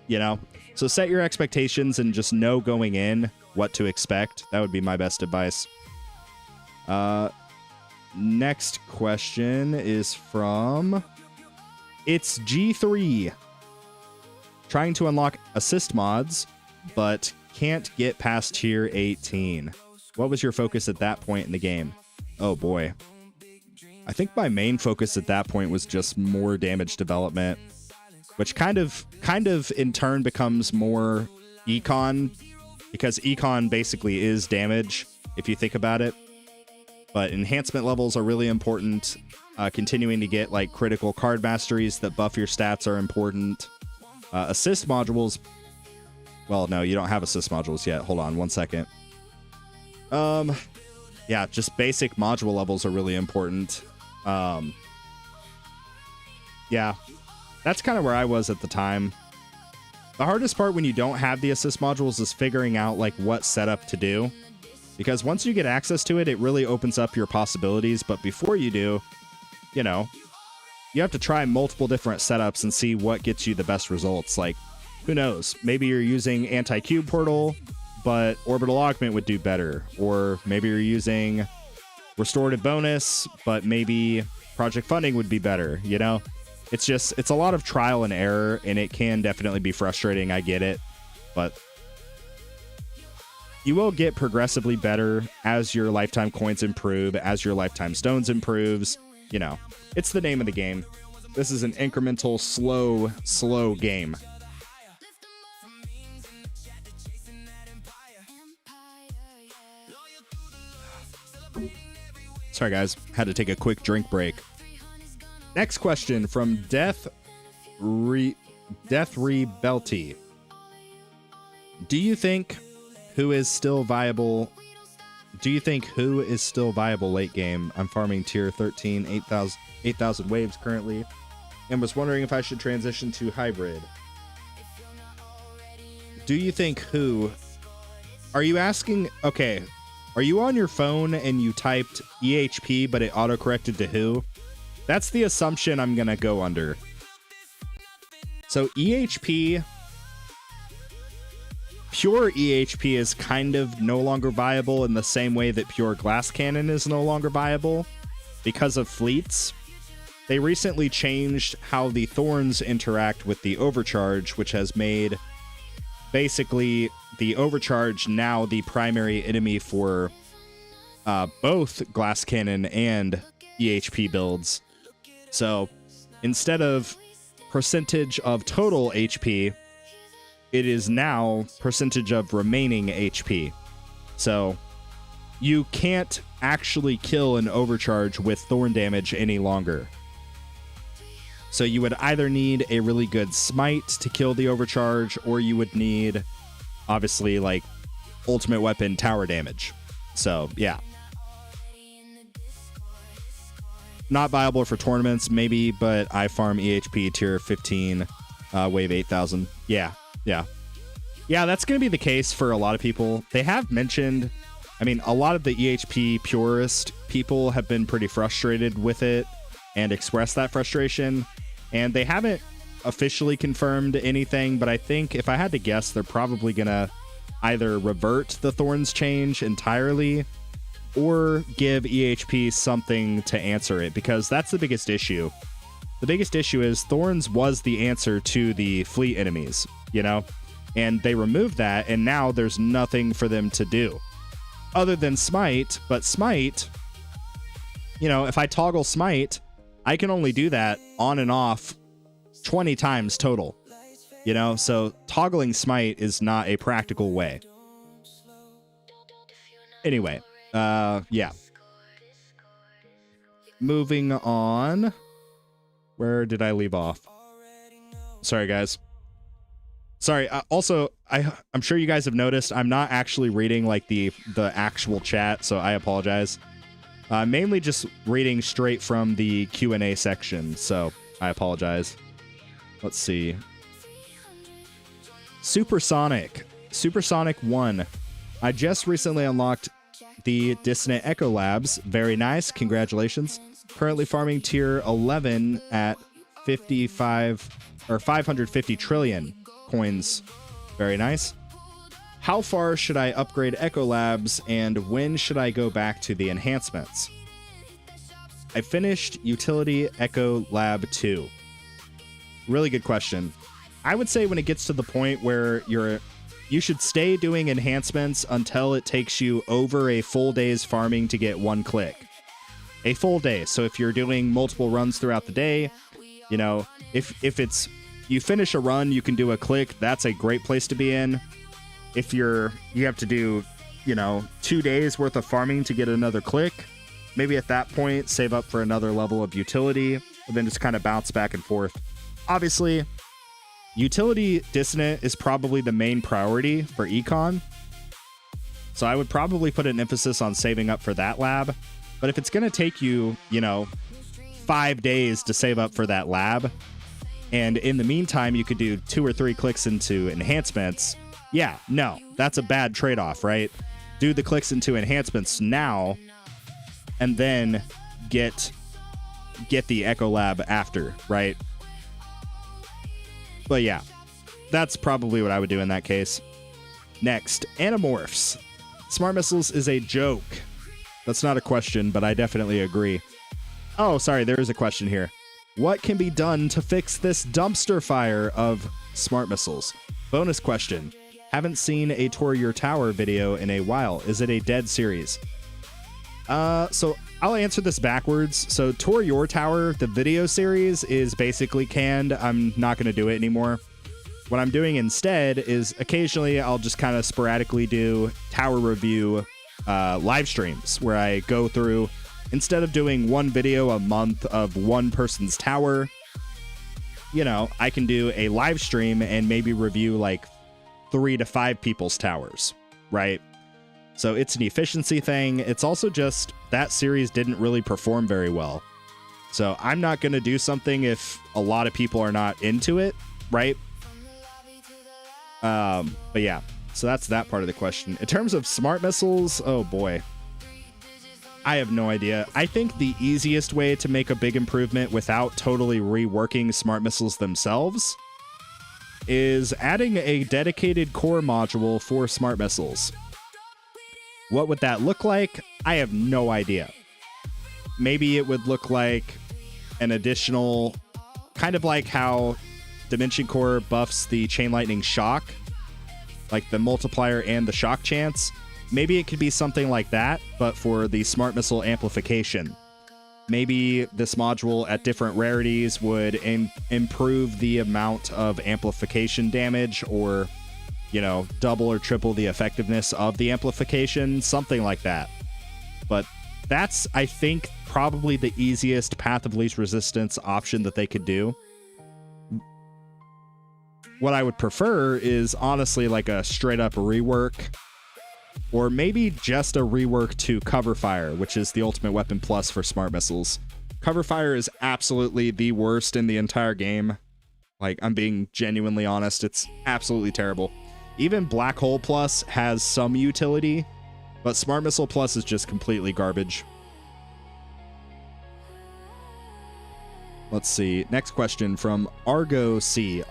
you know? So set your expectations and just know going in what to expect. That would be my best advice. Next question is from It's G3. Trying to unlock assist mods, but can't get past tier 18. What was your focus at that point in the game? Oh boy. I think my main focus at that point was just more damage development, which kind of in turn becomes more econ, because econ basically is damage if you think about it. But enhancement levels are really important. Continuing to get like critical card masteries that buff your stats are important. Assist modules. Well, no, you don't have assist modules yet. Hold on 1 second. Yeah, just basic module levels are really important. Yeah, that's kind of where I was at the time. The hardest part when you don't have the assist modules is figuring out like what setup to do. Because once you get access to it, it really opens up your possibilities. But before you do, you know, you have to try multiple different setups and see what gets you the best results. Like, who knows? Maybe you're using anti-cube portal, but orbital augment would do better. Or maybe you're using restorative bonus, but maybe project funding would be better, you know? It's a lot of trial and error, and it can definitely be frustrating. I get it. But you will get progressively better as your lifetime coins improve, as your lifetime stones improves. You know, it's the name of the game. This is an incremental, slow game. Sorry, guys. Had to take a quick drink break. Next question from Death Rebelty. Do you think who is still viable late game? I'm farming tier 13, 8,000 waves currently, and was wondering if I should transition to hybrid. Do you think who? Are you asking? Okay. Are you on your phone and you typed EHP, but it autocorrected to who? That's the assumption I'm going to go under. So EHP, pure EHP is kind of no longer viable in the same way that pure glass cannon is no longer viable because of fleets. They recently changed how the thorns interact with the overcharge, which has made basically the overcharge now the primary enemy for both glass cannon and EHP builds. So instead of percentage of total HP, it is now percentage of remaining HP. So you can't actually kill an overcharge with thorn damage any longer. So you would either need a really good smite to kill the overcharge, or you would need, obviously, like, ultimate weapon tower damage. So, yeah. Not viable for tournaments, maybe, but I farm EHP tier 15, wave 8,000. Yeah, that's going to be the case for a lot of people. They have mentioned, I mean, a lot of the EHP purist people have been pretty frustrated with it and expressed that frustration, and they haven't officially confirmed anything, but I think if I had to guess, they're probably going to either revert the Thorns change entirely or give EHP something to answer it, because that's the biggest issue. The biggest issue is Thorns was the answer to the fleet enemies, you know? And they removed that, and now there's nothing for them to do other than Smite. But Smite, you know, if I toggle Smite, I can only do that on and off 20 times total, you know? So toggling Smite is not a practical way. Anyway, yeah. Moving on. Where did I leave off? Sorry, guys. Sorry. Also, I'm sure you guys have noticed I'm not actually reading like the actual chat, so I apologize. Mainly just reading straight from the Q&A section, so I apologize. Let's see. Supersonic 1. I just recently unlocked the Dissonant Echo Labs. Very nice. Congratulations. Currently farming tier 11 at 550 trillion coins. Very nice. How far should I upgrade Echo Labs, and when should I go back to the enhancements? I finished Utility Echo Lab 2. Really good question. I would say when it gets to the point where you should stay doing enhancements until it takes you over a full day's farming to get one click. A full day. So if you're doing multiple runs throughout the day, you know, if it's you finish a run, you can do a click. That's a great place to be in. If you have to do, you know, 2 days worth of farming to get another click, maybe at that point save up for another level of utility, and then just kind of bounce back and forth. Obviously, utility Dissonant is probably the main priority for Econ, so I would probably put an emphasis on saving up for that lab. But if it's going to take you, you know, 5 days to save up for that lab, and in the meantime you could do 2 or 3 clicks into enhancements, yeah, no, that's a bad trade-off, right? Do the clicks into enhancements now, and then get the Echo Lab after, right? But yeah, that's probably what I would do in that case. Next, Animorphs. Smart Missiles is a joke. That's not a question, but I definitely agree. Oh, sorry, there is a question here. What can be done to fix this dumpster fire of Smart Missiles? Bonus question. Haven't seen a Tour Your Tower video in a while. Is it a dead series? So I'll answer this backwards. So Tour Your Tower, the video series, is basically canned. I'm not going to do it anymore. What I'm doing instead is occasionally I'll just kind of sporadically do tower review live streams where I go through, instead of doing one video a month of one person's tower, you know, I can do a live stream and maybe review like 3 to 5 people's towers, right? So it's an efficiency thing. It's also just that series didn't really perform very well. So I'm not going to do something if a lot of people are not into it, right? But yeah, so that's that part of the question. In terms of smart missiles, oh boy, I have no idea. I think the easiest way to make a big improvement without totally reworking smart missiles themselves is adding a dedicated core module for smart missiles. What would that look like? I have no idea. Maybe it would look like an additional, kind of like how Dimension Core buffs the Chain Lightning Shock, like the multiplier and the shock chance. Maybe it could be something like that, but for the smart missile amplification. Maybe this module at different rarities would improve the amount of amplification damage, or, you know, double or triple the effectiveness of the amplification, something like that. But that's, I think, probably the easiest path of least resistance option that they could do. What I would prefer is honestly like a straight up rework, or maybe just a rework to Cover Fire, which is the ultimate weapon plus for smart missiles. Cover Fire is absolutely the worst in the entire game. Like, I'm being genuinely honest, it's absolutely terrible. Even Black Hole Plus has some utility, but Smart Missile Plus is just completely garbage. Let's see. Next question from Argo C.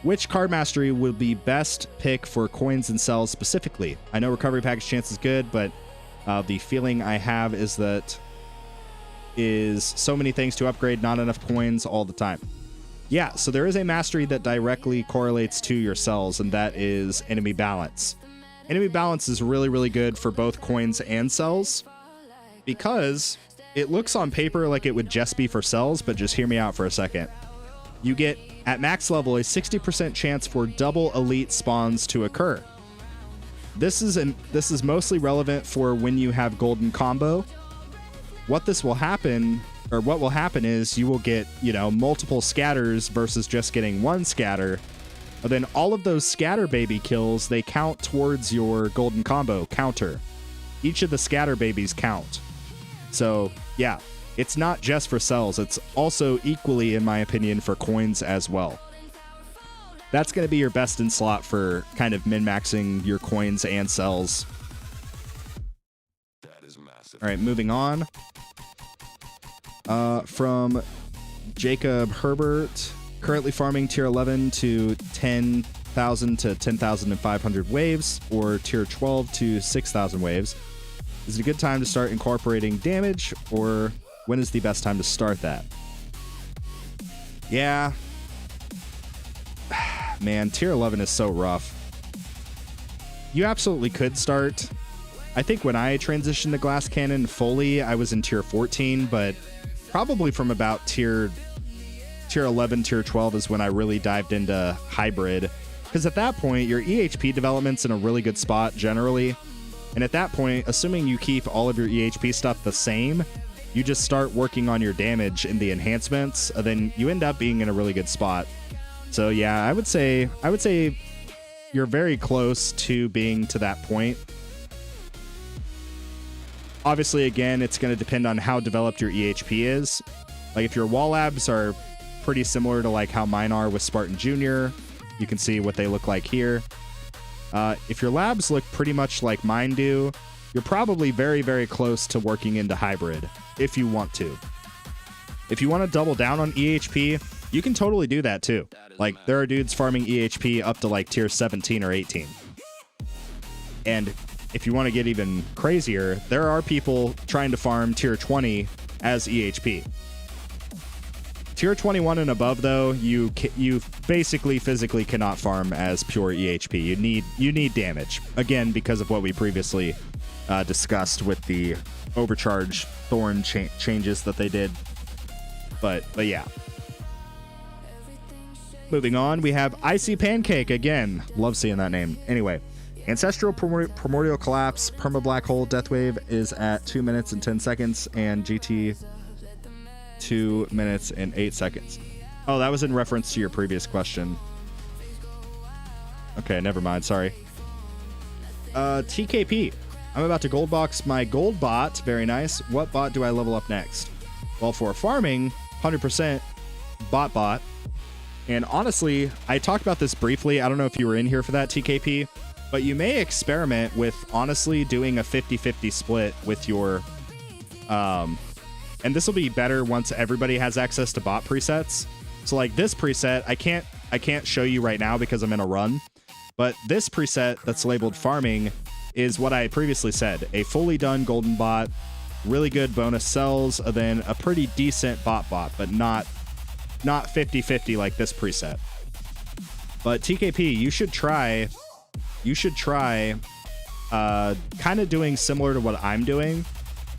Which card mastery would be best pick for coins and cells specifically? I know recovery package chance is good, but the feeling I have is that is so many things to upgrade, not enough coins all the time. Yeah, so there is a mastery that directly correlates to your cells, and that is enemy balance. Enemy balance is really, really good for both coins and cells, because it looks on paper like it would just be for cells, but just hear me out for a second. You get, at max level, a 60% chance for double elite spawns to occur. This is mostly relevant for when you have golden combo. What will happen is you will get, you know, multiple scatters versus just getting one scatter. And then all of those scatter baby kills, they count towards your golden combo counter. Each of the scatter babies count. So, yeah. It's not just for cells, it's also equally, in my opinion, for coins as well. That's going to be your best in slot for kind of min-maxing your coins and cells. That is massive. All right, moving on. From Jacob Herbert, currently farming tier 11 to 10,000 to 10,500 waves, or tier 12 to 6,000 waves. Is it a good time to start incorporating damage, or when is the best time to start that? Yeah. Man, tier 11 is so rough. You absolutely could start. I think when I transitioned to Glass Cannon fully, I was in tier 14, but probably from about tier 11, tier 12 is when I really dived into hybrid. Because at that point, your EHP development's in a really good spot generally. And at that point, assuming you keep all of your EHP stuff the same, you just start working on your damage in the enhancements, and then you end up being in a really good spot. So yeah, I would say you're very close to being to that point. Obviously, again, it's going to depend on how developed your EHP is. Like if your wall labs are pretty similar to like how mine are with Spartan Jr., you can see what they look like here. If your labs look pretty much like mine do, you're probably very, very close to working into hybrid, if you want to. If you want to double down on EHP, you can totally do that too. Like, there are dudes farming EHP up to like tier 17 or 18. And if you want to get even crazier, there are people trying to farm tier 20 as EHP. Tier 21 and above, though, you basically physically cannot farm as pure EHP. You need damage, again, because of what we previously discussed with the overcharge thorn changes that they did. But yeah. Moving on, we have Icy Pancake again. Love seeing that name. Anyway, Ancestral Primordial Collapse, Perma Black Hole, Death Wave is at 2 minutes and 10 seconds, and GT 2 minutes and 8 seconds. Oh, that was in reference to your previous question. Okay, never mind. Sorry. TKP. I'm about to gold box my gold bot. Very nice. What bot do I level up next? Well, for farming, 100% bot. And honestly, I talked about this briefly. I don't know if you were in here for that, TKP, but you may experiment with honestly doing a 50-50 split with your and this will be better once everybody has access to bot presets. So like this preset, I can't show you right now because I'm in a run, but this preset that's labeled farming is what I previously said, a fully done golden bot, really good bonus cells, and then a pretty decent bot, but not 50-50 like this preset. But TKP, you should try kind of doing similar to what I'm doing.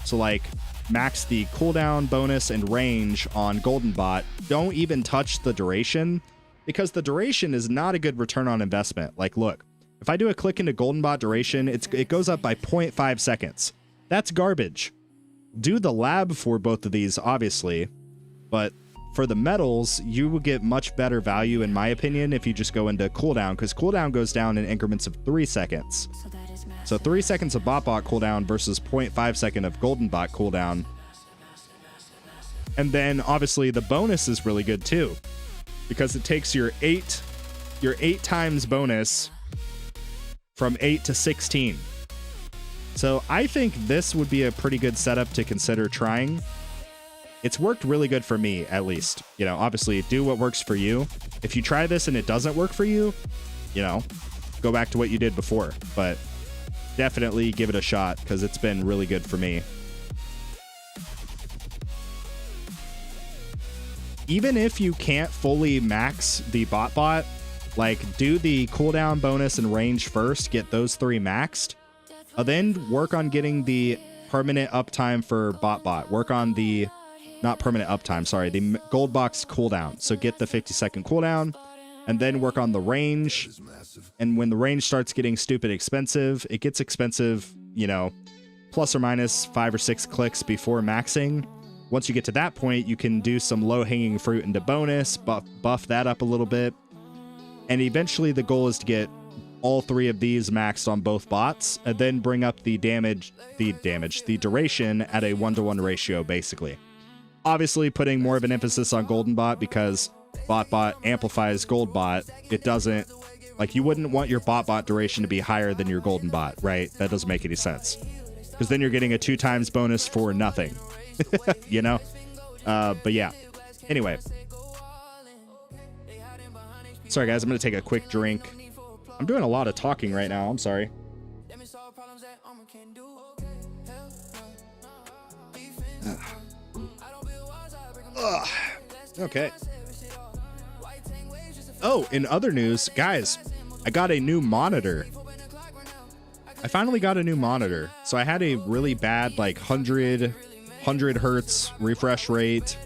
So like max the cooldown, bonus, and range on golden bot. Don't even touch the duration, because the duration is not a good return on investment. Like, look, if I do a click into golden bot duration, it goes up by 0.5 seconds. That's garbage. Do the lab for both of these, obviously, but for the metals, you will get much better value, in my opinion, if you just go into cooldown, because cooldown goes down in increments of 3 seconds. So 3 seconds of bot cooldown versus 0.5 second of golden bot cooldown. And then obviously the bonus is really good too, because it takes your 8 times bonus from 8 to 16. So I think this would be a pretty good setup to consider trying. It's worked really good for me, at least. You know, obviously do what works for you. If you try this and it doesn't work for you, you know, go back to what you did before. But definitely give it a shot, because it's been really good for me. Even if you can't fully max the bot, like do the cooldown, bonus, and range first, get those 3 maxed, then work on getting the permanent uptime for bot. Work on the, not permanent uptime, sorry, the gold box cooldown. So get the 50-second cooldown, and then work on the range. And when the range starts getting stupid expensive, it gets expensive, you know, plus or minus 5 or 6 clicks before maxing. Once you get to that point, you can do some low-hanging fruit into bonus, buff that up a little bit. And eventually the goal is to get all 3 of these maxed on both bots, and then bring up the duration at a 1-to-1 ratio, basically. Obviously putting more of an emphasis on golden bot, because bot amplifies gold bot. It doesn't, like, you wouldn't want your bot duration to be higher than your golden bot, right? That doesn't make any sense, because then you're getting a 2 times bonus for nothing. You know? But yeah. Anyway. Sorry, guys. I'm going to take a quick drink. I'm doing a lot of talking right now. I'm sorry. Okay. Oh, in other news, guys, I got a new monitor. I finally got a new monitor. So I had a really bad, like, 100 hertz refresh rate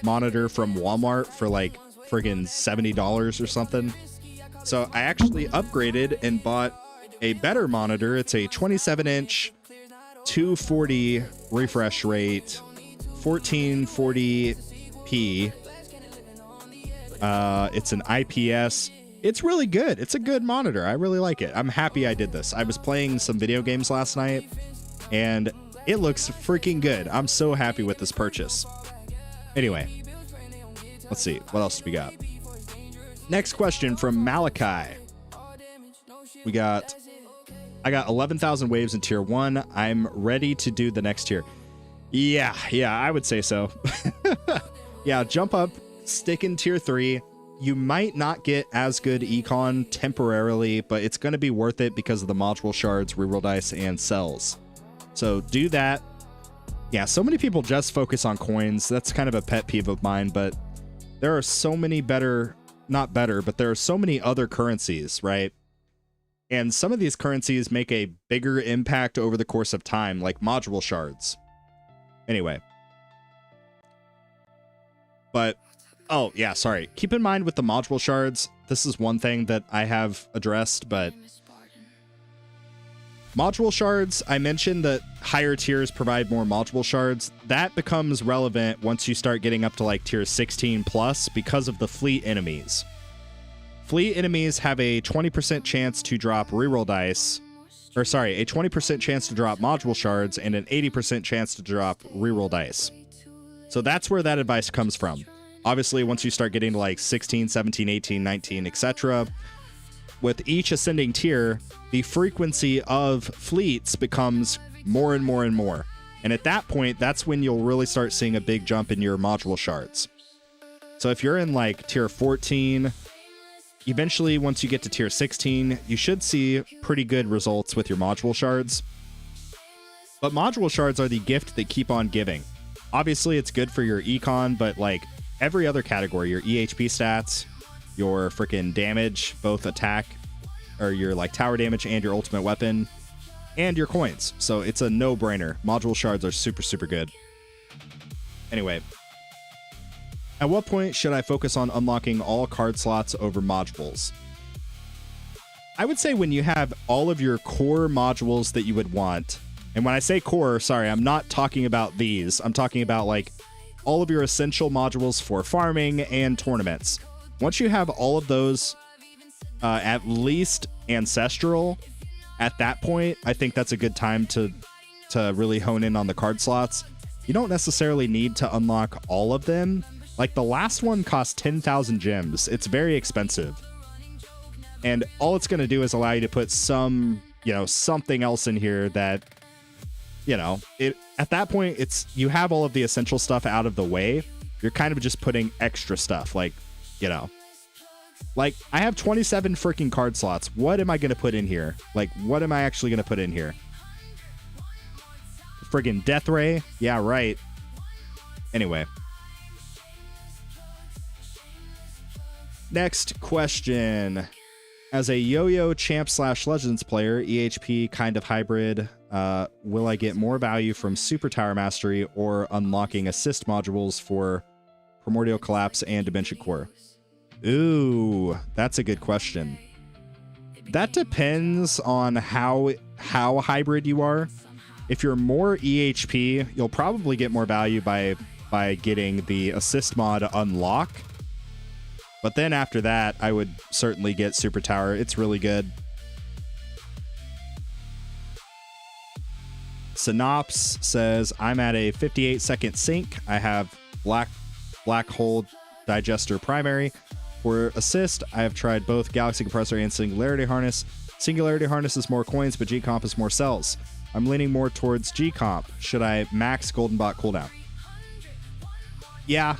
monitor from Walmart for like friggin' $70 or something. So I actually upgraded and bought a better monitor. It's a 27-inch 240 refresh rate, 1440p. It's an IPS. It's really good. It's a good monitor. I really like it. I'm happy I did this. I was playing some video games last night, and it looks freaking good. I'm so happy with this purchase. Anyway, let's see. What else do we got? Next question from Malachi. I got 11,000 waves in tier 1. I'm ready to do the next tier. Yeah, I would say so. Yeah, jump up, stick in tier 3. You might not get as good econ temporarily, but it's going to be worth it because of the module shards, reroll dice, and cells. So do that. Yeah, so many people just focus on coins. That's kind of a pet peeve of mine, but there are so many better, not better, but there are so many other currencies, right? And some of these currencies make a bigger impact over the course of time, like module shards. Anyway. But, oh, yeah, sorry. Keep in mind with the module shards, this is one thing that I have addressed, but module shards, I mentioned that higher tiers provide more module shards. That becomes relevant once you start getting up to like tier 16 plus because of the fleet enemies. Fleet enemies have a 20% chance to drop reroll dice, or sorry, a 20% chance to drop module shards and an 80% chance to drop reroll dice. So that's where that advice comes from. Obviously, once you start getting to like 16, 17, 18, 19, etc., with each ascending tier, the frequency of fleets becomes more and more and more. And at that point, that's when you'll really start seeing a big jump in your module shards. So if you're in like tier 14, eventually once you get to tier 16, you should see pretty good results with your module shards. But module shards are the gift that keep on giving. Obviously, it's good for your econ, but like every other category, your EHP stats, your freaking damage, both attack, or your like tower damage and your ultimate weapon, and your coins. So it's a no-brainer. Module shards are super, super good. Anyway, at what point should I focus on unlocking all card slots over modules? I would say when you have all of your core modules that you would want. And when I say core, sorry, I'm not talking about these. I'm talking about like all of your essential modules for farming and tournaments. Once you have all of those at least ancestral, at that point, I think that's a good time to really hone in on the card slots. You don't necessarily need to unlock all of them. Like the last one cost 10,000 gems. It's very expensive. And all it's going to do is allow you to put some, something else in here that, at that point, you have all of the essential stuff out of the way. You're kind of just putting extra stuff like I have 27 freaking card slots. What am I going to put in here? Like, what am I actually going to put in here? Friggin' Death Ray? Yeah, right. Anyway. Next question. As a yo-yo champ/legends player, EHP kind of hybrid, will I get more value from Super Tower Mastery or unlocking assist modules for Primordial Collapse and Dimension Core? Ooh, that's a good question. That depends on how hybrid you are. If you're more EHP, you'll probably get more value by getting the assist mod unlock. But then after that, I would certainly get Super Tower. It's really good. Synops says, I'm at a 58-second sync. I have black hole digester primary. For assist, I have tried both Galaxy Compressor and Singularity Harness. Singularity Harness is more coins, but G-Comp is more cells. I'm leaning more towards G-Comp. Should I max Golden Bot cooldown? Yeah.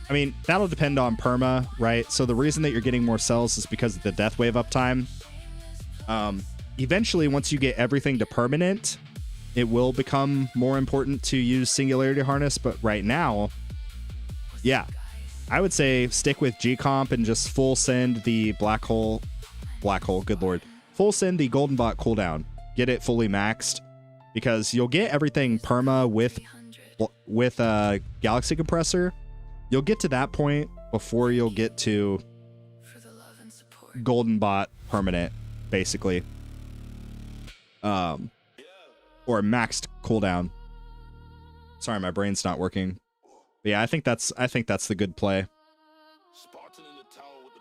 I mean, that'll depend on perma, right? So the reason that you're getting more cells is because of the death wave uptime. Eventually, once you get everything to permanent, it will become more important to use Singularity Harness. But right now, yeah, I would say stick with G-Comp and just full send the black hole, good lord. Full send the Golden Bot cooldown. Get it fully maxed because you'll get everything perma with Galaxy Compressor. You'll get to that point before you'll get to Golden Bot permanent, basically. Or maxed cooldown. Sorry, my brain's not working. But yeah, I think that's the good play.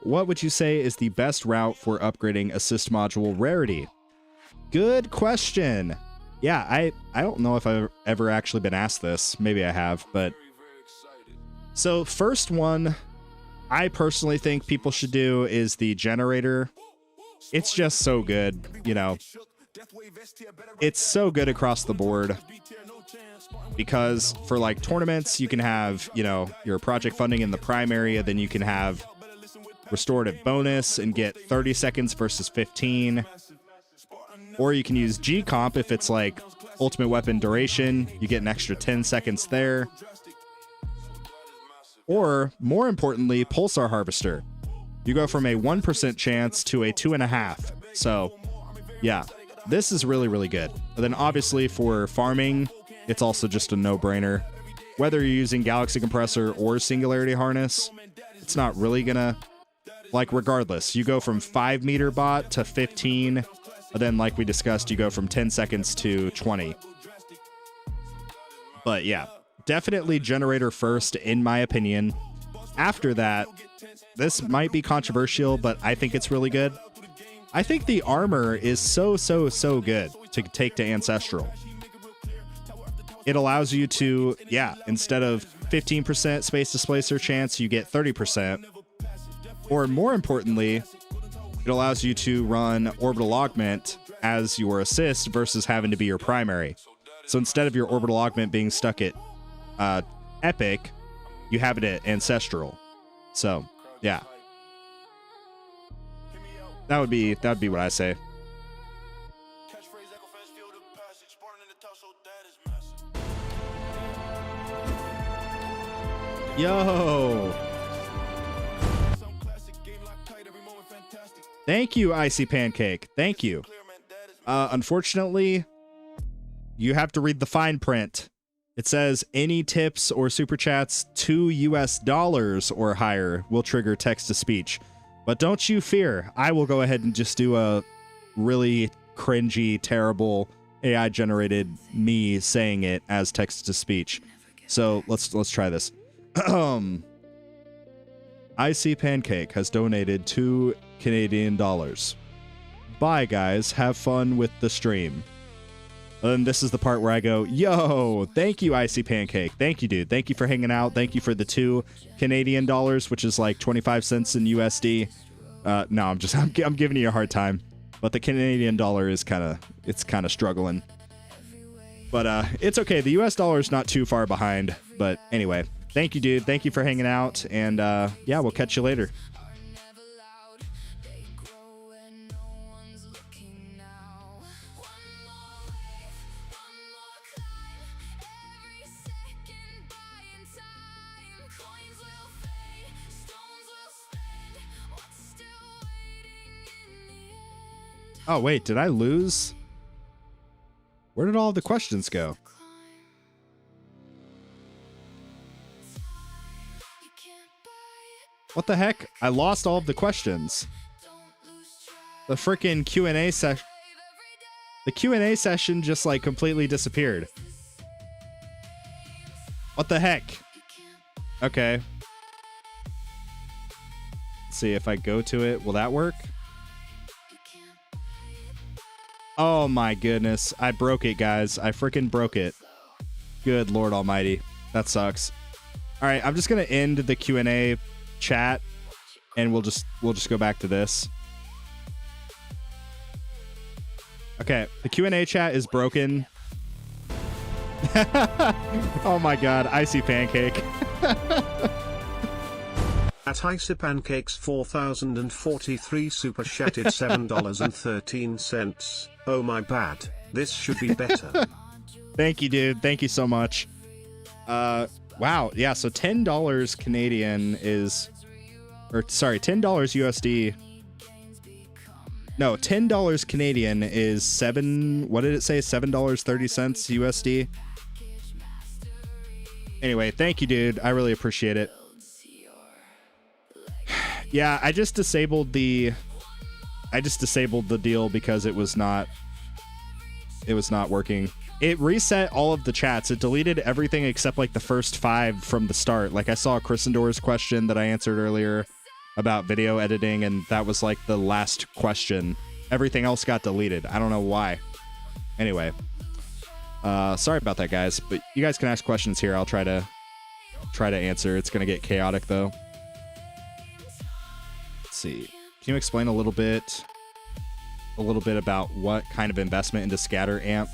What would you say is the best route for upgrading assist module rarity? Good question. Yeah, I don't know if I've ever actually been asked this. Maybe I have, but so first one I personally think people should do is the generator. It's just so good, It's so good across the board because for like tournaments, you can have, your project funding in the primary, and then you can have restorative bonus and get 30 seconds versus 15. Or you can use G-Comp if it's like ultimate weapon duration. You get an extra 10 seconds there. Or, more importantly, Pulsar Harvester. You go from a 1% chance to a 2.5%. So, yeah, this is really, really good. And then obviously for farming, it's also just a no-brainer. Whether you're using Galaxy Compressor or Singularity Harness, it's not really gonna, like, regardless. You go from 5 meter bot to 15, and then like we discussed, you go from 10 seconds to 20. But yeah, definitely generator first, in my opinion. After that, this might be controversial, but I think it's really good. I think the armor is so good to take to Ancestral. It allows you to, yeah, instead of 15% space displacer chance, you get 30%. Or more importantly, it allows you to run Orbital Augment as your assist versus having to be your primary. So instead of your Orbital Augment being stuck at Epic, you have it at Ancestral. So, yeah. That would be what I say. Yo! Thank you, Icy Pancake. Thank you. Unfortunately, you have to read the fine print. It says any tips or super chats $2 or higher will trigger text to speech. But don't you fear, I will go ahead and just do a really cringy, terrible AI generated me saying it as text to speech. So let's try this. Icy Pancake has donated $2 Canadian. Bye guys, have fun with the stream. And this is the part where I go, yo, thank you, Icy Pancake. Thank you, dude. Thank you for hanging out. Thank you for the $2 Canadian, which is like 25 cents in USD. No, I'm giving you a hard time. But the Canadian dollar is kind of struggling. But it's okay. The US dollar is not too far behind. But anyway, thank you, dude. Thank you for hanging out. And yeah, we'll catch you later. Oh, wait, did I lose? Where did all the questions go? What the heck? I lost all of the questions. The freaking Q&A session. The Q&A session just like completely disappeared. What the heck? Okay. Let's see if I go to it. Will that work? Oh my goodness. I broke it, guys. I freaking broke it. Good Lord Almighty. That sucks. All right, I'm just going to end the Q&A chat and we'll just go back to this. Okay, the Q&A chat is broken. Oh my god, Icy Pancake. At Icy Pancakes 4043 super chatted $7.13. Oh my bad, this should be better. Thank you, dude. Thank you so much. Wow, yeah, so $10 Canadian is, or sorry, $10 USD. No, $10 Canadian is what did it say? $7.30 USD. Anyway, thank you, dude. I really appreciate it. Yeah, I just disabled the deal because it was not working. It reset all of the chats. It deleted everything except like the first 5 from the start. Like I saw Chrisendor's question that I answered earlier about video editing, and that was like the last question. Everything else got deleted. I don't know why. Anyway, sorry about that, guys, but you guys can ask questions here. I'll try to answer. It's gonna get chaotic though. Let's see. Can you explain a little bit about what kind of investment into scatter amp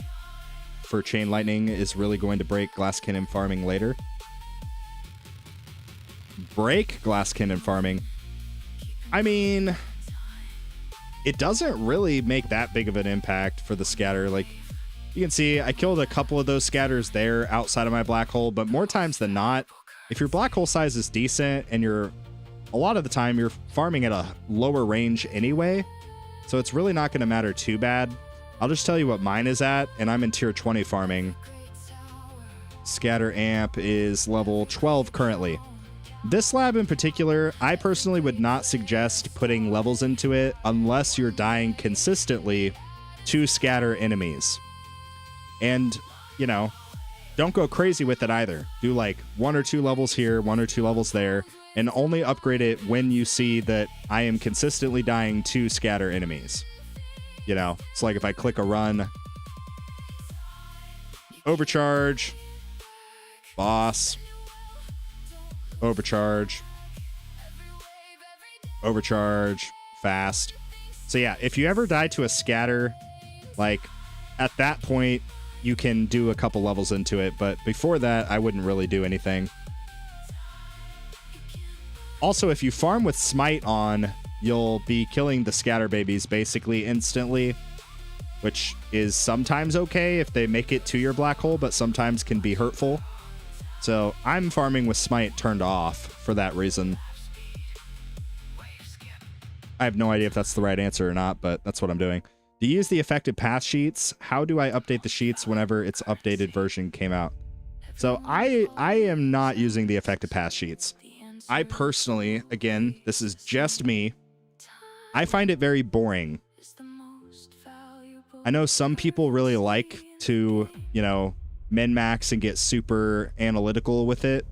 for Chain Lightning is really going to break Glass Cannon farming later? Break Glass Cannon farming? I mean, it doesn't really make that big of an impact for the scatter. Like, you can see, I killed a couple of those scatters there outside of my black hole, but more times than not, if your black hole size is decent and a lot of the time you're farming at a lower range anyway, so it's really not going to matter too bad. I'll just tell you what mine is at, and I'm in tier 20 farming. Scatter amp is level 12 currently. This lab in particular, I personally would not suggest putting levels into it unless you're dying consistently to scatter enemies. And, you know, don't go crazy with it either. Do like 1 or 2 levels here, 1 or 2 levels there, and only upgrade it when you see that I am consistently dying to scatter enemies. You know, it's like if I click a run, overcharge, boss, overcharge, overcharge, fast. So yeah, if you ever die to a scatter, like at that point, you can do a couple levels into it, but before that, I wouldn't really do anything. Also, if you farm with Smite on, you'll be killing the scatter babies basically instantly, which is sometimes okay if they make it to your black hole, but sometimes can be hurtful. So I'm farming with Smite turned off for that reason. I have no idea if that's the right answer or not, but that's what I'm doing. Do you use the affected path sheets? How do I update the sheets whenever its updated version came out? So I am not using the affected path sheets. I personally, again, this is just me, I find it very boring. I know some people really like to, you know, min-max and get super analytical with it.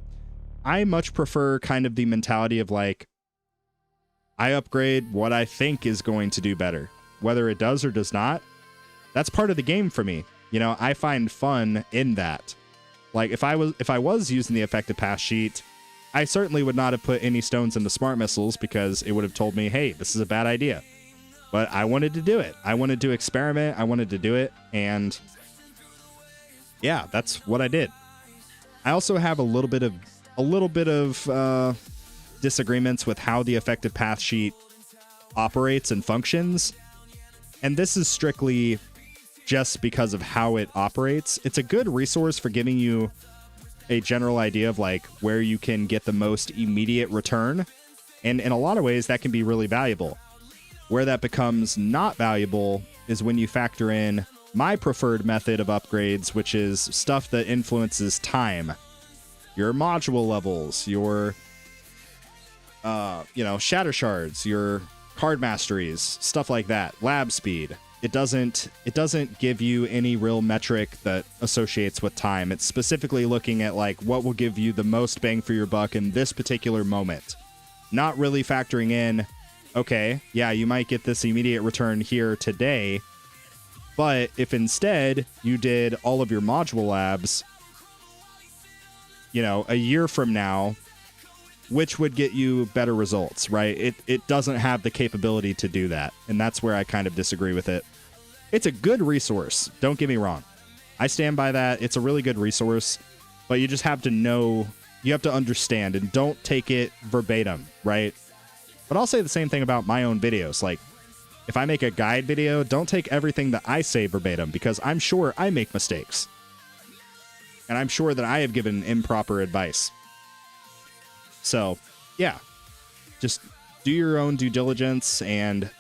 I much prefer kind of the mentality of like, I upgrade what I think is going to do better. Whether it does or does not, that's part of the game for me. You know, I find fun in that. Like if I was using the affected path sheet, I certainly would not have put any stones into smart missiles because it would have told me, hey, this is a bad idea. But I wanted to do it. I wanted to experiment. I wanted to do it. And yeah, that's what I did. I also have a little bit of disagreements with how the affected path sheet operates and functions. And this is strictly just because of how it operates. It's a good resource for giving you a general idea of like where you can get the most immediate return. And in a lot of ways that can be really valuable. Where that becomes not valuable is when you factor in my preferred method of upgrades, which is stuff that influences time. Your module levels, your shatter shards, your card masteries, stuff like that, lab speed. It doesn't give you any real metric that associates with time. It's specifically looking at like what will give you the most bang for your buck in this particular moment. Not really factoring in, okay, yeah, you might get this immediate return here today, but if instead you did all of your module labs, you know, a year from now, which would get you better results, right? It doesn't have the capability to do that. And that's where I kind of disagree with it. It's a good resource. Don't get me wrong. I stand by that. It's a really good resource, but you just have to know, you have to understand and don't take it verbatim, right? But I'll say the same thing about my own videos. Like if I make a guide video, don't take everything that I say verbatim because I'm sure I make mistakes. And I'm sure that I have given improper advice. So, yeah, just do your own due diligence and,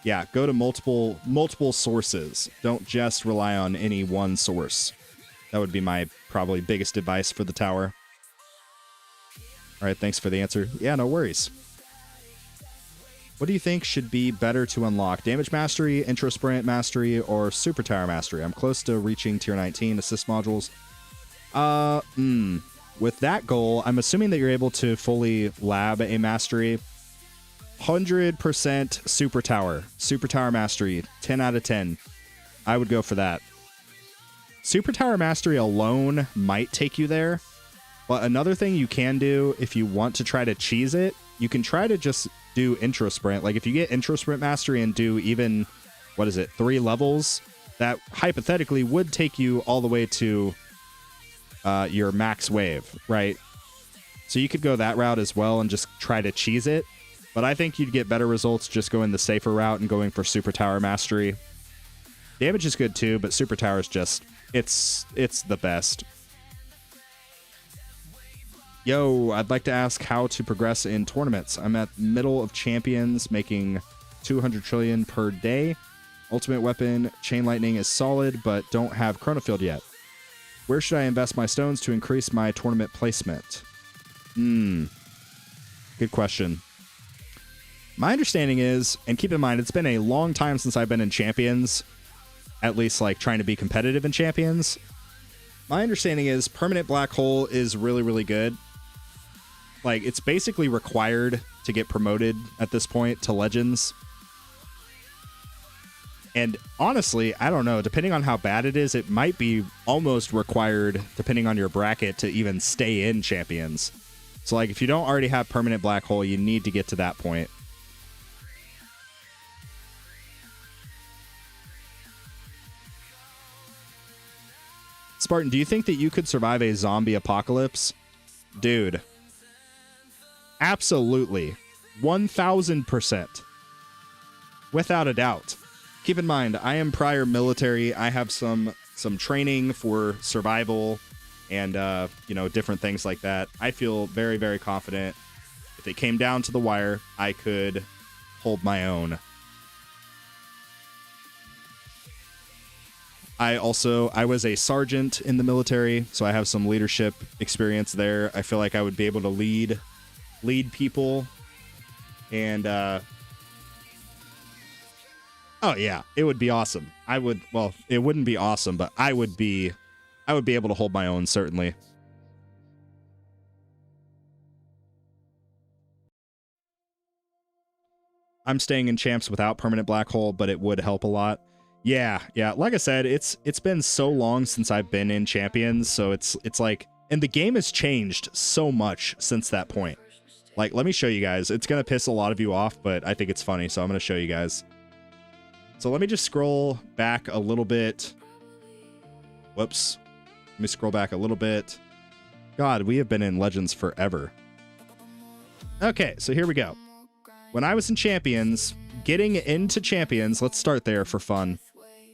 yeah, go to multiple sources. Don't just rely on any one source. That would be my probably biggest advice for the tower. All right, thanks for the answer. Yeah, no worries. What do you think should be better to unlock? Damage Mastery, Intro Sprint Mastery, or Super Tower Mastery? I'm close to reaching Tier 19 assist modules. With that goal, I'm assuming that you're able to fully lab a mastery. 100% Super Tower Mastery, 10 out of 10. I would go for that. Super Tower Mastery alone might take you there, but another thing you can do if you want to try to cheese it, you can try to just do Intro Sprint. Like if you get Intro Sprint Mastery and do even, 3 levels, that hypothetically would take you all the way to your max wave, right? So you could go that route as well and just try to cheese it. But I think you'd get better results just going the safer route and going for Super Tower Mastery. Damage is good too, but Super Tower is just, it's the best. Yo, I'd like to ask how to progress in tournaments. I'm at middle of champions, making 200 trillion per day. Ultimate weapon, Chain Lightning is solid, but don't have Chronofield yet. Where should I invest my stones to increase my tournament placement? Good question. My understanding is, and keep in mind, it's been a long time since I've been in champions, at least like trying to be competitive in champions. My understanding is permanent black hole is really, really good. Like, it's basically required to get promoted at this point to legends. And honestly, I don't know, depending on how bad it is, it might be almost required, depending on your bracket, to even stay in champions. So like, if you don't already have permanent black hole, you need to get to that point. Spartan, do you think that you could survive a zombie apocalypse? Dude. Absolutely. 1000%. Without a doubt. Keep in mind, I am prior military. I have some training for survival and, you know, different things like that. I feel very, very confident. If it came down to the wire, I could hold my own. I was a sergeant in the military, so I have some leadership experience there. I feel like I would be able to lead people, and oh yeah, it would be awesome. Well, it wouldn't be awesome, but I would be able to hold my own, certainly. I'm staying in champs without permanent black hole, but it would help a lot. Yeah. Like I said, it's been so long since I've been in champions, so it's like, and the game has changed so much since that point. Like, let me show you guys. It's gonna piss a lot of you off, but I think it's funny, so I'm gonna show you guys. So let me just scroll back a little bit. Whoops. Let me scroll back a little bit. God, we have been in Legends forever. Okay, so here we go. When I was in champions, getting into champions, let's start there for fun.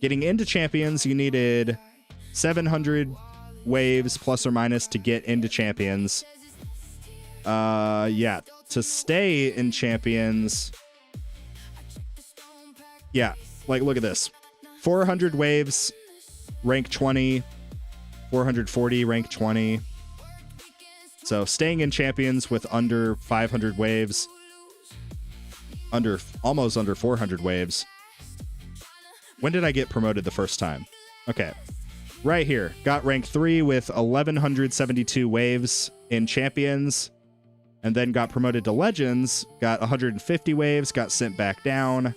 Getting into champions, you needed 700 waves plus or minus to get into champions. Yeah, to stay in champions. Yeah, like look at this. 400 waves, rank 20. 440, rank 20. So staying in champions with under 500 waves. Almost under 400 waves. When did I get promoted the first time? Okay. Right here. Got rank 3 with 1172 waves in champions. And then got promoted to legends. Got 150 waves. Got sent back down.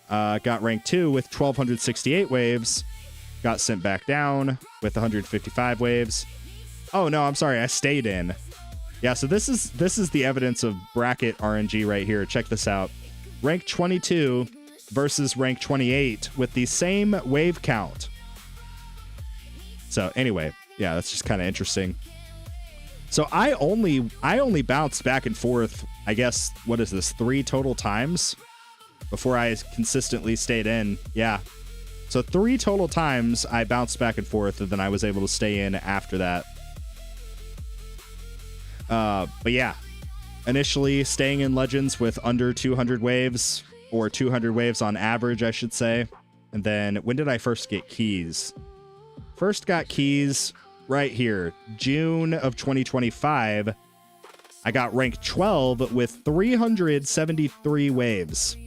Got rank 2 with 1268 waves. Got sent back down with 155 waves. Oh no, I'm sorry. I stayed in. Yeah, so this is the evidence of bracket RNG right here. Check this out. Rank 22 versus rank 28 with the same wave count. So anyway, yeah, that's just kind of interesting. So I only bounced back and forth, I guess, what is this, 3 total times before I consistently stayed in. Yeah. So 3 total times I bounced back and forth, and then I was able to stay in after that. But yeah, initially staying in Legends with under 200 waves, or 200 waves on average, I should say. And then when did I first get keys? First got keys right here, June of 2025. I got rank 12 with 373 waves.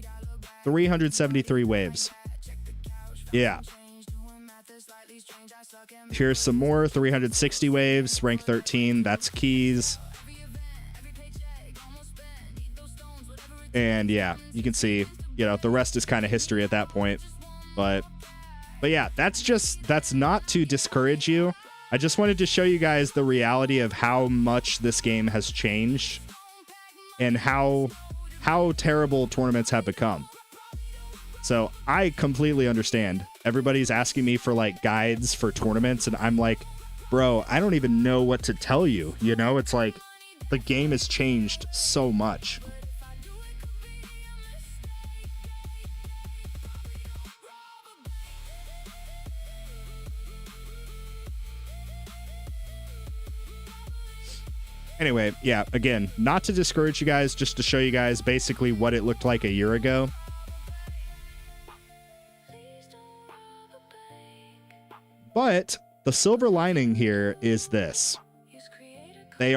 373 waves. Yeah. Here's some more 360 waves, rank 13. That's keys. And yeah, you can see, you know, the rest is kind of history at that point. But yeah, that's not to discourage you. I just wanted to show you guys the reality of how much this game has changed and how terrible tournaments have become. So I completely understand. Everybody's asking me for like guides for tournaments, and I'm like, bro, I don't even know what to tell you. You know, it's like the game has changed so much. Anyway, yeah, again, not to discourage you guys, just to show you guys basically what it looked like a year ago. But the silver lining here is this. They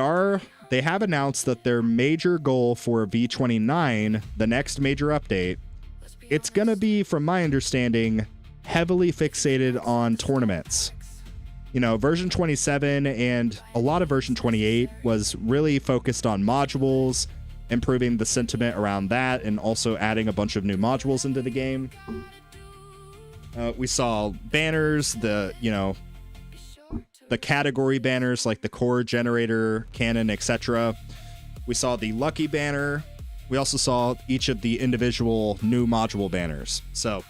have announced that their major goal for V29, the next major update, it's going to be, from my understanding, heavily fixated on tournaments. You know, version 27 and a lot of version 28 was really focused on modules, improving the sentiment around that, and also adding a bunch of new modules into the game. We saw banners, the category banners like the core, generator, cannon, etc. We saw the lucky banner. We also saw each of the individual new module banners. So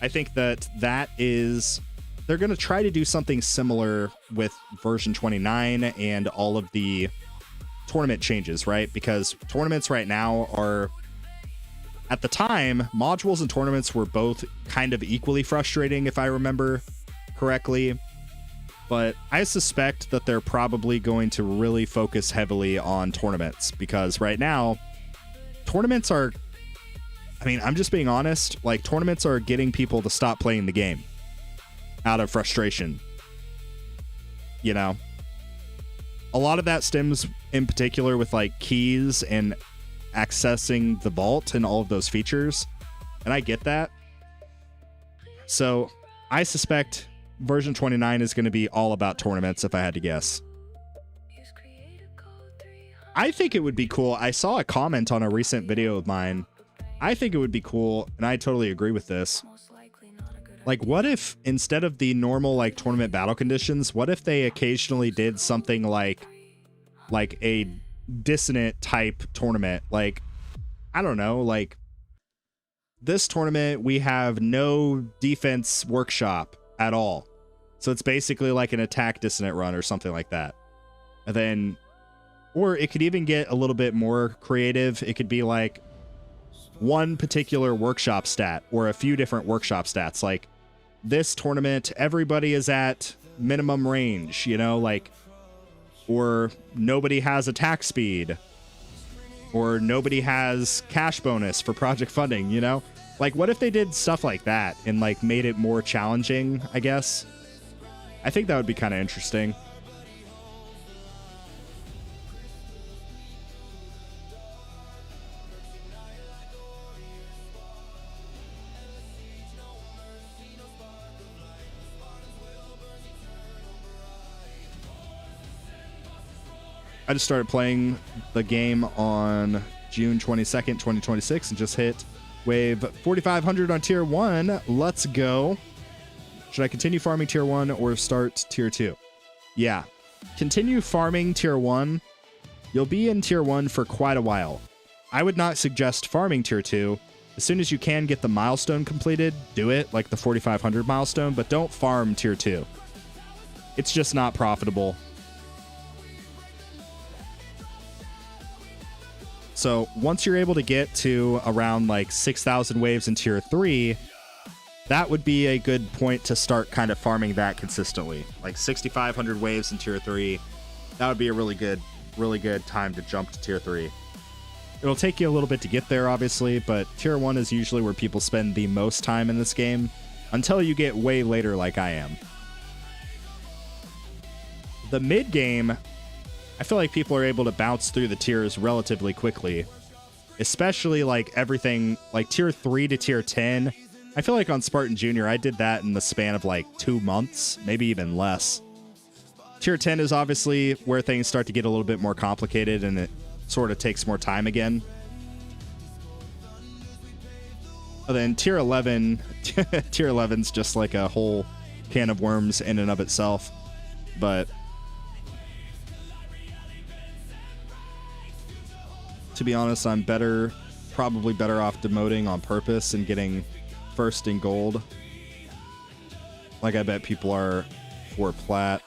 I think that is, they're going to try to do something similar with version 29 and all of the tournament changes, right? Because tournaments right now are, at the time, modules and tournaments were both kind of equally frustrating, if I remember correctly. But I suspect that they're probably going to really focus heavily on tournaments, because right now, tournaments are, I mean, I'm just being honest, like, tournaments are getting people to stop playing the game out of frustration. You know? A lot of that stems in particular with, like, keys and accessing the vault and all of those features, and I get that. So I suspect version 29 is going to be all about tournaments, if I had to guess. I think it would be cool. I saw a comment on a recent video of mine. I think it would be cool, and I totally agree with this. Like, what if instead of the normal, like, tournament battle conditions, what if they occasionally did something like a dissonant type tournament? Like, I don't know, like, this tournament we have no defense workshop at all, so it's basically like an attack dissonant run or something like that. And then, or it could even get a little bit more creative. It could be like one particular workshop stat or a few different workshop stats. Like, this tournament everybody is at minimum range, you know, like, or nobody has attack speed, or nobody has cash bonus for project funding, you know? Like, what if they did stuff like that and, like, made it more challenging, I guess? I think that would be kind of interesting. I just started playing the game on June 22nd, 2026, and just hit wave 4,500 on tier 1. Let's go. Should I continue farming tier 1 or start tier 2? Yeah. Continue farming tier 1. You'll be in tier 1 for quite a while. I would not suggest farming tier 2. As soon as you can get the milestone completed, do it, like the 4,500 milestone, but don't farm tier 2. It's just not profitable. So once you're able to get to around like 6,000 waves in tier 3, that would be a good point to start kind of farming that consistently. Like 6,500 waves in tier 3, that would be a really good time to jump to tier 3. It'll take you a little bit to get there, obviously, but tier 1 is usually where people spend the most time in this game until you get way later like I am. The mid game, I feel like people are able to bounce through the tiers relatively quickly, especially like everything like tier 3 to tier 10. I feel like on Spartan Jr. I did that in the span of like 2 months, maybe even less. Tier 10 is obviously where things start to get a little bit more complicated, and it sort of takes more time again. And then tier 11, tier 11's just like a whole can of worms in and of itself. But to be honest, I'm probably better off demoting on purpose and getting first in gold. Like I bet people are for plat.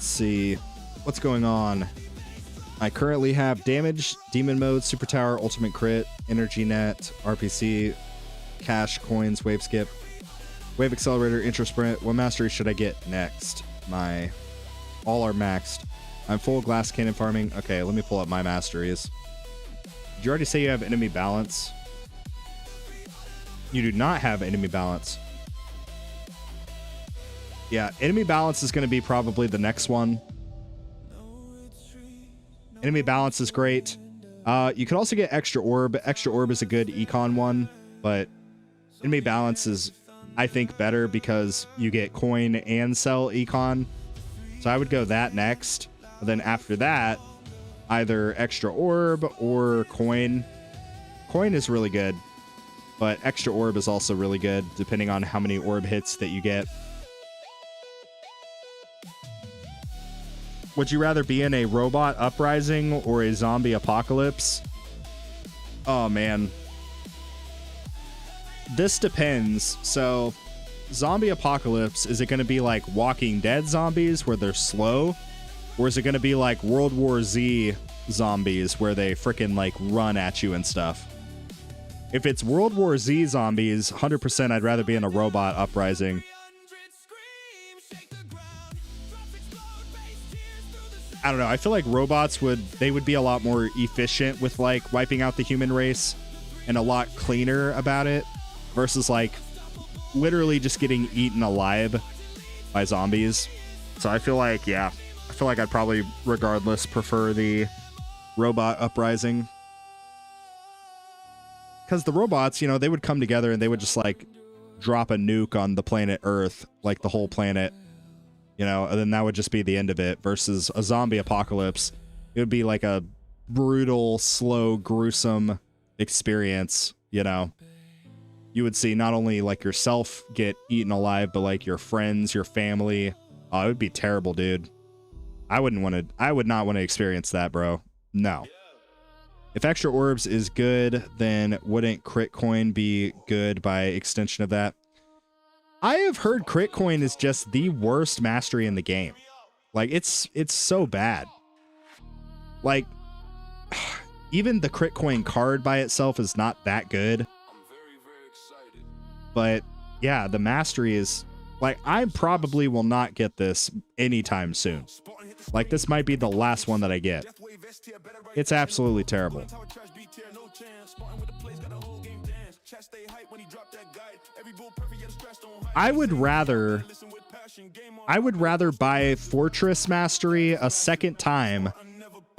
Let's see. What's going on? I currently have damage, demon mode, super tower, ultimate crit, energy net, RPC, cash, coins, wave skip, wave accelerator, intro sprint. What mastery should I get next? All are maxed. I'm full glass cannon farming. Okay, let me pull up my masteries. Did you already say you have enemy balance? You do not have enemy balance. Yeah, enemy balance is going to be probably the next one. Enemy balance is great. You could also get extra orb. Extra orb is a good econ one, but enemy balance is, I think, better because you get coin and sell econ. So I would go that next. And then after that, either extra orb or coin. Coin is really good, but extra orb is also really good depending on how many orb hits that you get. Would you rather be in a robot uprising or a zombie apocalypse? Oh, man. This depends. So, zombie apocalypse, is it going to be like Walking Dead zombies where they're slow? Or is it going to be like World War Z zombies where they freaking like run at you and stuff? If it's World War Z zombies, 100% I'd rather be in a robot uprising. I don't know. I feel like robots would be a lot more efficient with like wiping out the human race and a lot cleaner about it versus like literally just getting eaten alive by zombies. So I feel like, yeah, I'd probably regardless prefer the robot uprising. Because the robots, you know, they would come together and they would just like drop a nuke on the planet Earth, like the whole planet. You know, and then that would just be the end of it versus a zombie apocalypse. It would be like a brutal, slow, gruesome experience, you know. You would see not only like yourself get eaten alive, but like your friends, your family. Oh, it would be terrible, dude. I would not want to experience that, bro. No. If extra orbs is good, then wouldn't crit coin be good by extension of that? I have heard crit coin is just the worst mastery in the game. Like, it's so bad. Like, even the crit coin card by itself is not that good. But yeah, the mastery is like, I probably will not get this anytime soon. Like, this might be the last one that I get. It's absolutely terrible. I would rather buy Fortress Mastery a second time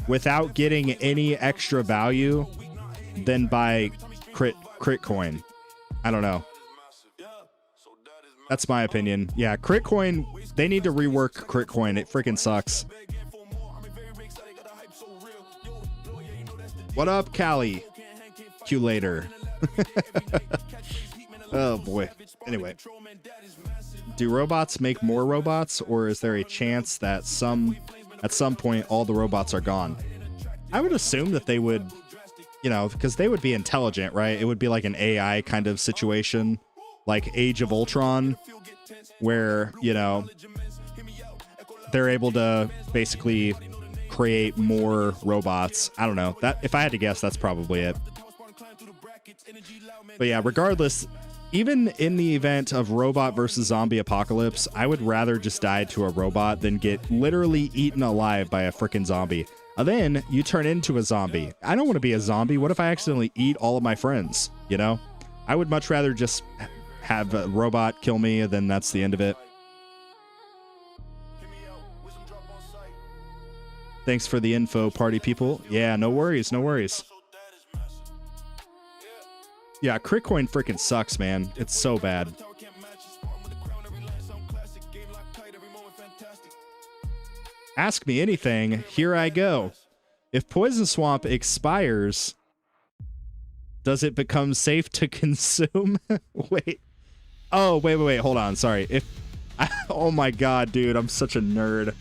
without getting any extra value than buy crit coin. I don't know. That's my opinion. Yeah, crit coin, they need to rework crit coin. It freaking sucks. What up, Callie? Q later. Oh boy. Anyway, do robots make more robots, or is there a chance that at some point all the robots are gone? I would assume that they would, you know, because they would be intelligent, right? It would be like an AI kind of situation, like Age of Ultron, where, you know, they're able to basically create more robots. I don't know. That, if I had to guess, that's probably it. But yeah, regardless, even in the event of robot versus zombie apocalypse, I would rather just die to a robot than get literally eaten alive by a freaking zombie. And then you turn into a zombie. I don't want to be a zombie. What if I accidentally eat all of my friends? You know, I would much rather just have a robot kill me, and then that's the end of it. Thanks for the info, party people. Yeah, no worries, no worries. Yeah, crit coin freaking sucks, man. It's so bad. Ask me anything. Here I go. If Poison Swamp expires, does it become safe to consume? Wait. Oh, wait. Hold on. Sorry. Oh my god, dude. I'm such a nerd.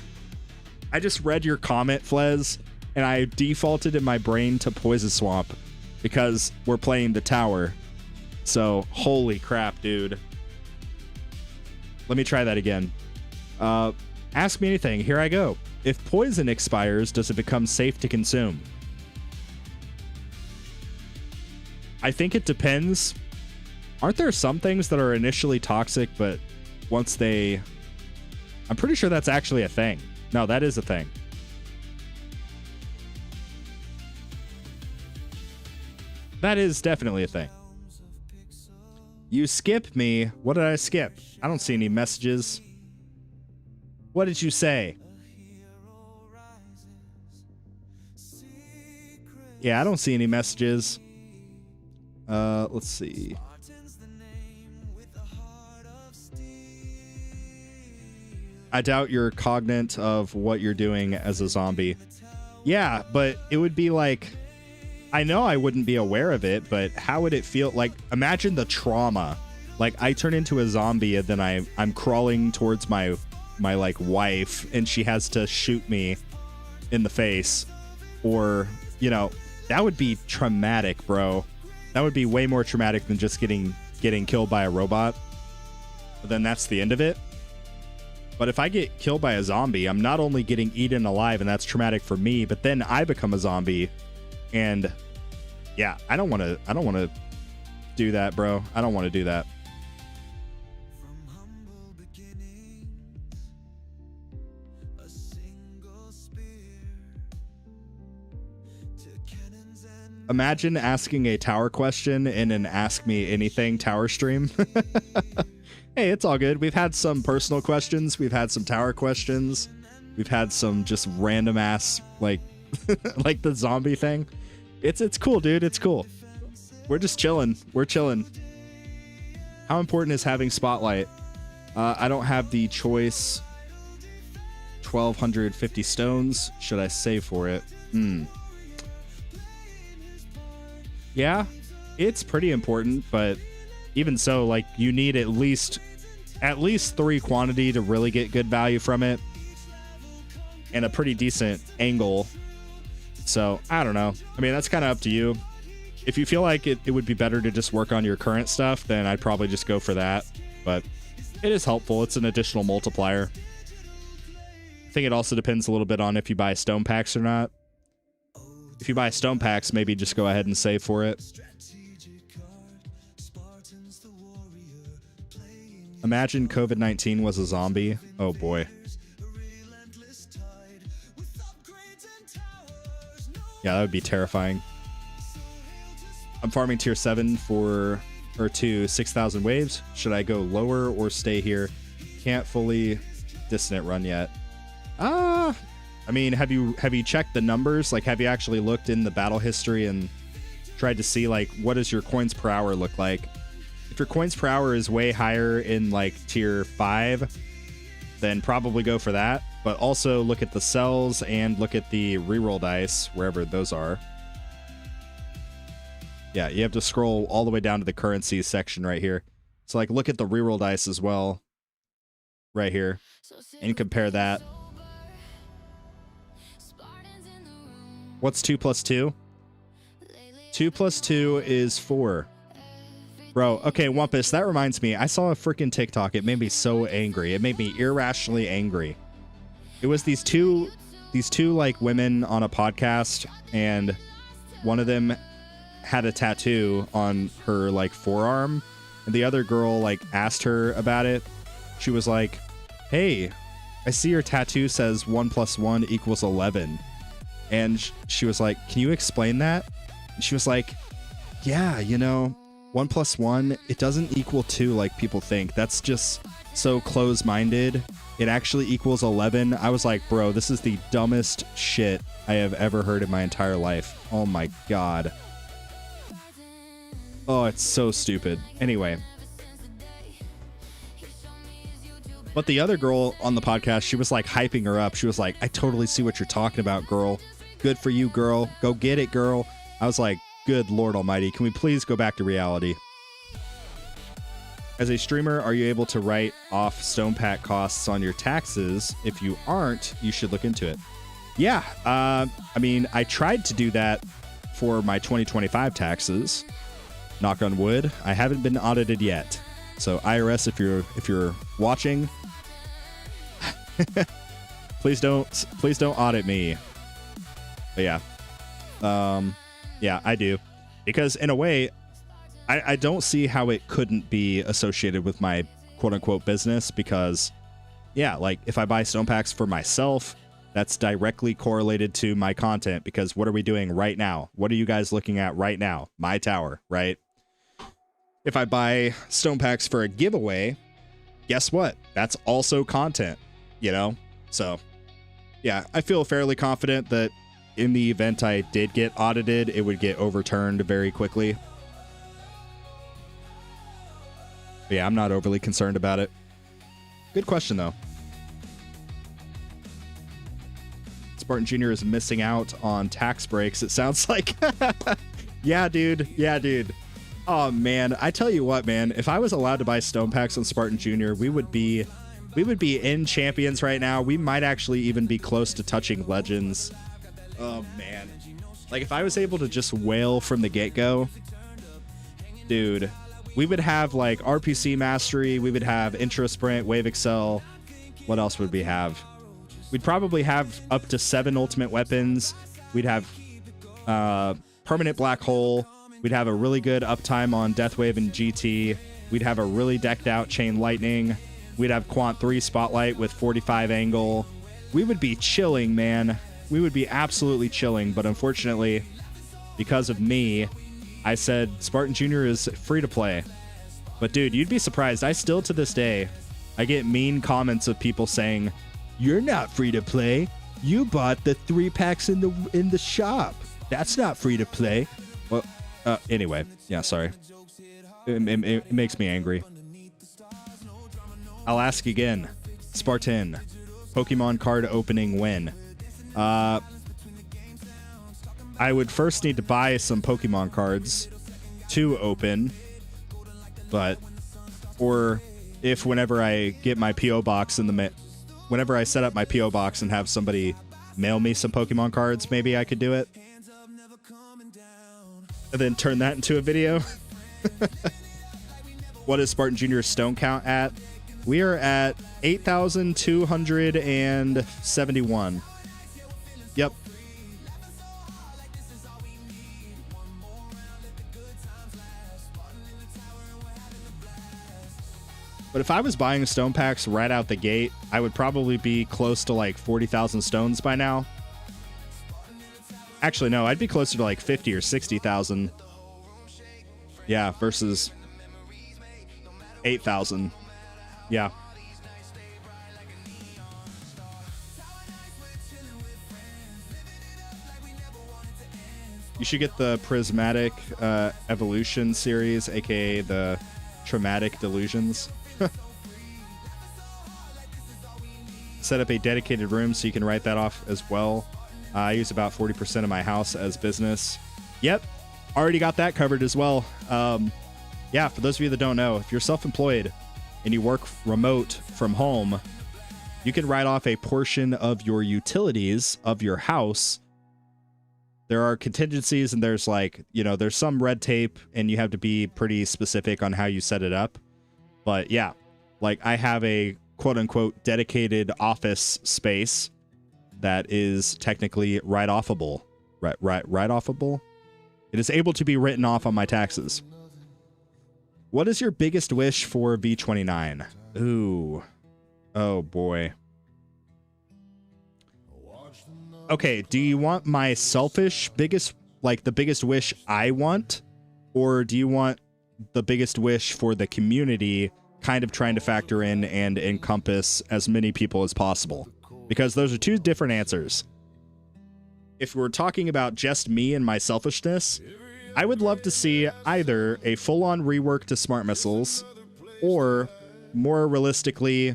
I just read your comment, Flez, and I defaulted in my brain to Poison Swamp because we're playing the tower. So, holy crap, dude. Let me try that again. Ask me anything. Here I go. If poison expires, does it become safe to consume? I think it depends. Aren't there some things that are initially toxic, but once they... I'm pretty sure that's actually a thing. No, that is a thing. That is definitely a thing. You skip me. What did I skip? I don't see any messages. What did you say? Yeah, I don't see any messages. Let's see. I doubt you're cognizant of what you're doing as a zombie. Yeah, but it would be like... I know I wouldn't be aware of it, but how would it feel? Like, imagine the trauma. Like, I turn into a zombie and then I'm crawling towards my like wife and she has to shoot me in the face. Or, you know, that would be traumatic, bro. That would be way more traumatic than just getting killed by a robot. But then that's the end of it. But if I get killed by a zombie, I'm not only getting eaten alive and that's traumatic for me, but then I become a zombie. And yeah, I don't want to do that, bro. I don't want to do that. Imagine asking a tower question in an Ask Me Anything tower stream. Hey, it's all good. We've had some personal questions. We've had some tower questions. We've had some just random ass, like, like the zombie thing. It's cool, dude. It's cool. We're just chilling. We're chilling. How important is having Spotlight? I don't have the choice. 1,250 stones. Should I save for it? Yeah, it's pretty important, but even so, like, you need at least 3 quantity to really get good value from it, and a pretty decent angle. So I don't know. I mean, that's kind of up to you. If you feel like it would be better to just work on your current stuff, then I'd probably just go for that. But it is helpful. It's an additional multiplier. I think it also depends a little bit on if you buy stone packs or not. If you buy stone packs, maybe just go ahead and save for it. Imagine COVID-19 was a zombie. Oh boy. Yeah, that would be terrifying. I'm farming tier 7 to 6,000 waves. Should I go lower or stay here? Can't fully dissonant run yet. I mean, have you checked the numbers? Like, have you actually looked in the battle history and tried to see, like, what does your coins per hour look like? If your coins per hour is way higher in, like, tier 5, then probably go for that. But also look at the cells and look at the reroll dice, wherever those are. Yeah, you have to scroll all the way down to the currencies section right here. So, like, look at the reroll dice as well, right here, and compare that. What's 2 plus 2? 2 plus 2 is 4. Bro, okay, Wumpus, that reminds me. I saw a freaking TikTok. It made me so angry. It made me irrationally angry. It was these two like women on a podcast, and one of them had a tattoo on her like forearm, and the other girl like asked her about it. She was like, "Hey, I see your tattoo says 1 + 1 = 11." And she was like, "Can you explain that?" And she was like, "Yeah, you know, 1 + 1, it doesn't equal 2 like people think. That's just so close-minded. It actually equals 11. I was like, bro, this is the dumbest shit I have ever heard in my entire life. Oh my god. Oh, it's so stupid. Anyway. But the other girl on the podcast, she was like hyping her up. She was like, I totally see what you're talking about, girl. Good for you, girl. Go get it, girl. I was like, good Lord Almighty. Can we please go back to reality? As a streamer, are you able to write off stone pack costs on your taxes? If you aren't, you should look into it. Yeah, I mean, I tried to do that for my 2025 taxes. Knock on wood. I haven't been audited yet. So IRS, if you're watching, Please don't audit me. But yeah. Yeah, I do. Because in a way, I don't see how it couldn't be associated with my quote-unquote business, because, yeah, like, if I buy stone packs for myself, that's directly correlated to my content, because what are we doing right now? What are you guys looking at right now? My tower, right? If I buy stone packs for a giveaway, guess what? That's also content, you know? So, yeah, I feel fairly confident that in the event I did get audited, it would get overturned very quickly. But yeah, I'm not overly concerned about it. Good question, though. Spartan Jr. is missing out on tax breaks, it sounds like. Yeah, dude. Yeah, dude. Oh, man. I tell you what, man. If I was allowed to buy stone packs on Spartan Jr., we would be in champions right now. We might actually even be close to touching legends. Oh, man. Like, if I was able to just whale from the get-go, dude, we would have, like, RPC Mastery. We would have Intro Sprint, Wave Excel. What else would we have? We'd probably have up to 7 ultimate weapons. We'd have permanent black hole. We'd have a really good uptime on Deathwave and GT. We'd have a really decked out Chain Lightning. We'd have Quant 3 Spotlight with 45 angle. We would be chilling, man. We would be absolutely chilling, but unfortunately, because of me, I said Spartan Jr. is free to play. But dude, you'd be surprised. I still, to this day, I get mean comments of people saying, "You're not free to play. You bought the 3 packs in the shop. That's not free to play." Well, anyway, yeah, sorry. It makes me angry. I'll ask again. Spartan, Pokemon card opening when? I would first need to buy some Pokemon cards to open, but, or if whenever I get my P.O. box in the whenever I set up my P.O. box and have somebody mail me some Pokemon cards, maybe I could do it. And then turn that into a video. What is Spartan Jr.'s stone count at? We are at 8,271. Yep. But if I was buying stone packs right out the gate, I would probably be close to like 40,000 stones by now. Actually, no, I'd be closer to like 50 or 60,000. Yeah, versus 8,000. Yeah. You should get the Prismatic Evolution series, aka the Traumatic Delusions. Set up a dedicated room so you can write that off as well. I use about 40% of my house as business. Yep, already got that covered as well. Yeah, for those of you that don't know, if you're self-employed and you work remote from home, you can write off a portion of your utilities of your house. There are contingencies and there's like, you know, there's some red tape and you have to be pretty specific on how you set it up. But yeah, like I have a quote unquote dedicated office space that is technically write-offable. Write-offable? It is able to be written off on my taxes. What is your biggest wish for V29? Ooh. Oh boy. Okay, do you want my selfish biggest, like the biggest wish I want? Or do you want the biggest wish for the community, kind of trying to factor in and encompass as many people as possible? Because those are two different answers. If we're talking about just me and my selfishness, I would love to see either a full-on rework to Smart Missiles, or more realistically,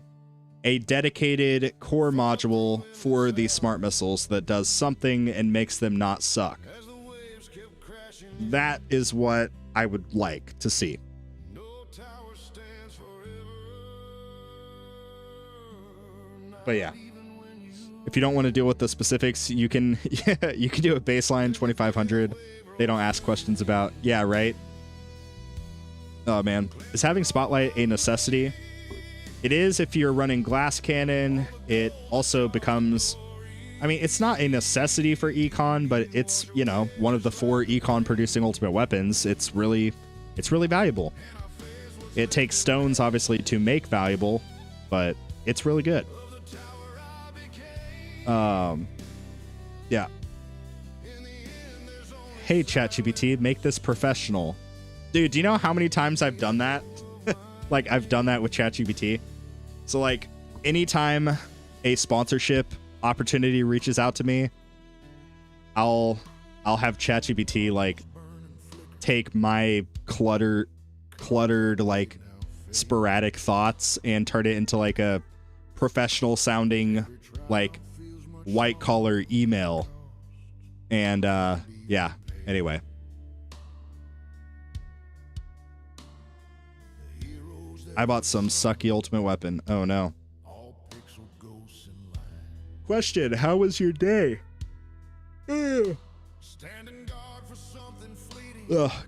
a dedicated core module for the Smart Missiles that does something and makes them not suck. That is what I would like to see. But yeah, if you don't want to deal with the specifics, you can you can do a baseline 2,500. They don't ask questions about, yeah, right? Oh man, is having Spotlight a necessity? It is if you're running glass cannon. It also becomes, I mean, it's not a necessity for econ, but it's, you know, one of the 4 econ producing ultimate weapons. It's really valuable. It takes stones, obviously, to make valuable, but it's really good. Yeah. Hey, ChatGPT, make this professional. Dude, do you know how many times I've done that? Like, I've done that with ChatGPT. So, like, anytime a sponsorship opportunity reaches out to me, I'll have ChatGPT, like, take my cluttered, like, sporadic thoughts and turn it into, like, a professional sounding, like, white collar email. And yeah, anyway. I bought some sucky ultimate weapon. Oh no. Question, how was your day? Ugh,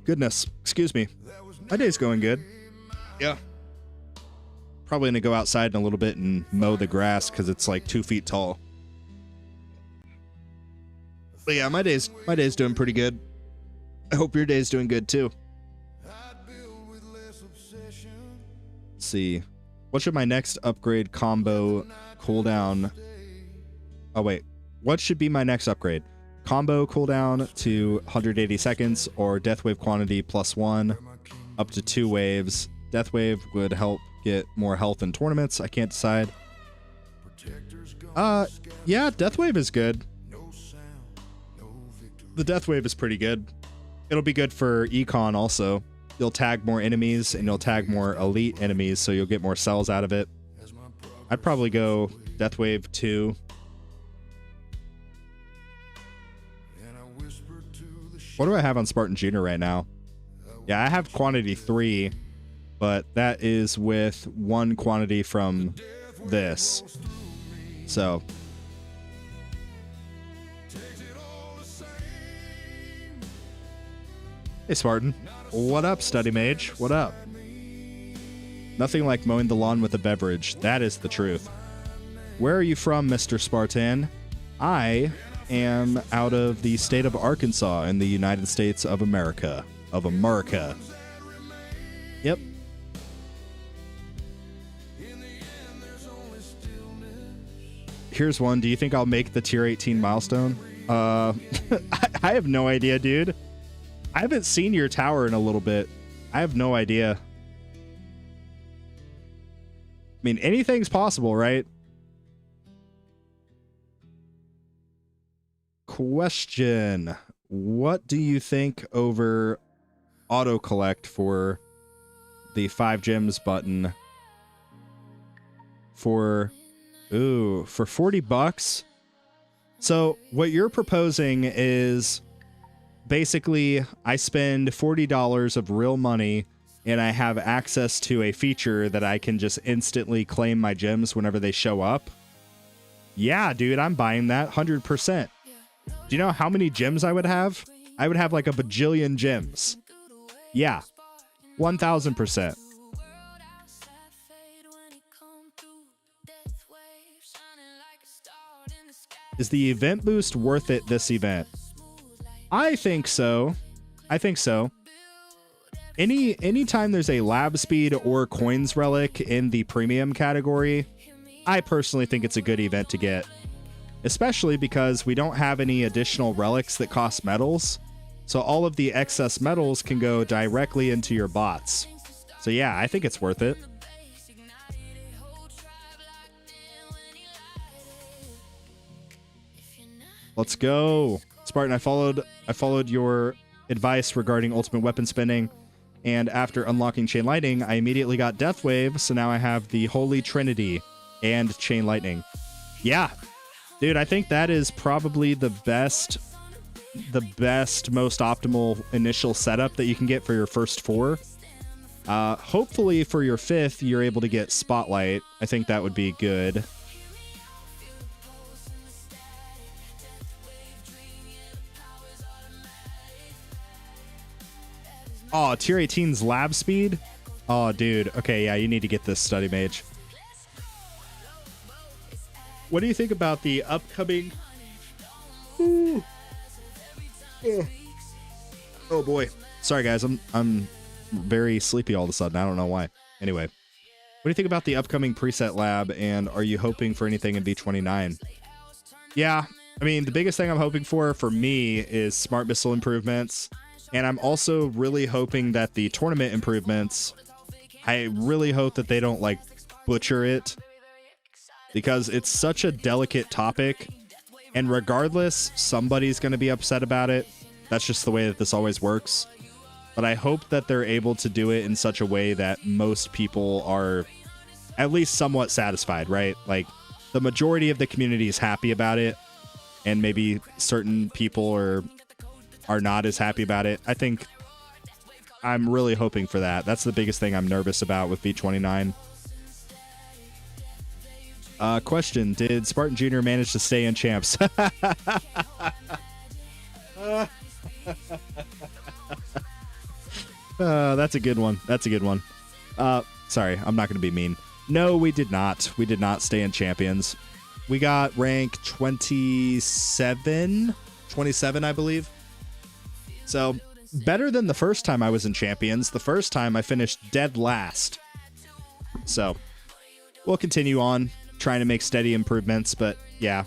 goodness, excuse me. My day's going good. Yeah. Probably gonna go outside in a little bit and mow the grass because it's like 2 feet tall. But yeah, my day's doing pretty good. I hope your day's doing good too. Let's see. What should my next upgrade combo cooldown? Oh wait. What should be my next upgrade? Combo cooldown to 180 seconds or death wave quantity +1 up to 2 waves. Death wave would help get more health in tournaments. I can't decide. Yeah, death wave is good. The death wave is pretty good. It'll be good for econ also. You'll tag more enemies and you'll tag more elite enemies, so you'll get more cells out of it. I'd probably go death wave 2. What do I have on Spartan Junior right now? Yeah, I have quantity 3, but that is with 1 quantity from this. So hey Spartan. What up, Study Mage? What up? Nothing like mowing the lawn with a beverage. That is the truth. Where are you from, Mr. Spartan? I am out of the state of Arkansas in the United States of America. Yep. Here's one. Do you think I'll make the tier 18 milestone? I have no idea, dude. I haven't seen your tower in a little bit. I have no idea. I mean, anything's possible, right? Question. What do you think over auto collect for the 5 gems button for 40 bucks? So what you're proposing is basically I spend $40 of real money and I have access to a feature that I can just instantly claim my gems whenever they show up. Yeah, dude, I'm buying that 100%. Do you know how many gems I would have? I would have like a bajillion gems. Yeah, 1000%. Is the event boost worth it this event? I think so. Anytime there's a lab speed or coins relic in the premium category, I personally think it's a good event to get. Especially because we don't have any additional relics that cost medals. So all of the excess medals can go directly into your bots. So yeah, I think it's worth it. Let's go. Spartan, I followed your advice regarding ultimate weapon spinning, and after unlocking Chain Lightning, I immediately got Death Wave, so now I have the Holy Trinity and Chain Lightning. Yeah. Dude, I think that is probably the best, most optimal initial setup that you can get for your first 4. Hopefully for your 5th, you're able to get Spotlight. I think that would be good. Oh, tier 18's lab speed? Oh, dude. Okay, yeah, you need to get this Study Mage. what do you think about the upcoming... Oh boy. Sorry guys, I'm very sleepy all of a sudden. I don't know why. Anyway, what do you think about the upcoming preset lab, and are you hoping for anything in V29? Yeah, I mean, the biggest thing I'm hoping for me is smart missile improvements, and I'm also really hoping that the tournament improvements, I really hope that they don't like butcher it, because it's such a delicate topic, and regardless, somebody's going to be upset about it. That's just the way that this always works. But I hope that they're able to do it in such a way that most people are at least somewhat satisfied, right? Like, the majority of the community is happy about it, and maybe certain people are not as happy about it. I think I'm really hoping for that. That's the biggest thing I'm nervous about with V29. Question, did Spartan Jr. manage to stay in champs? That's a good one. That's a good one. Sorry, I'm not going to be mean. No, we did not. We did not stay in champions. We got rank 27, I believe. So, better than the first time I was in champions. The first time I finished dead last. So, we'll continue on trying to make steady improvements, but yeah,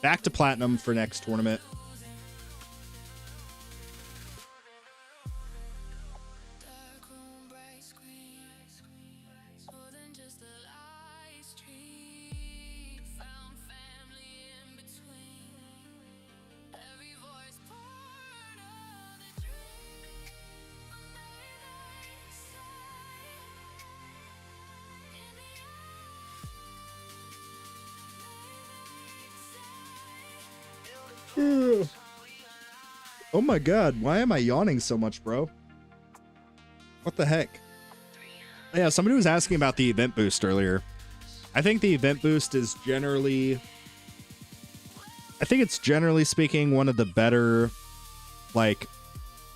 back to platinum for next tournament. Oh my god, why am I yawning so much, bro? What the heck? Yeah, somebody was asking about the event boost earlier. I think the event boost is generally... I think it's generally speaking one of the better, like,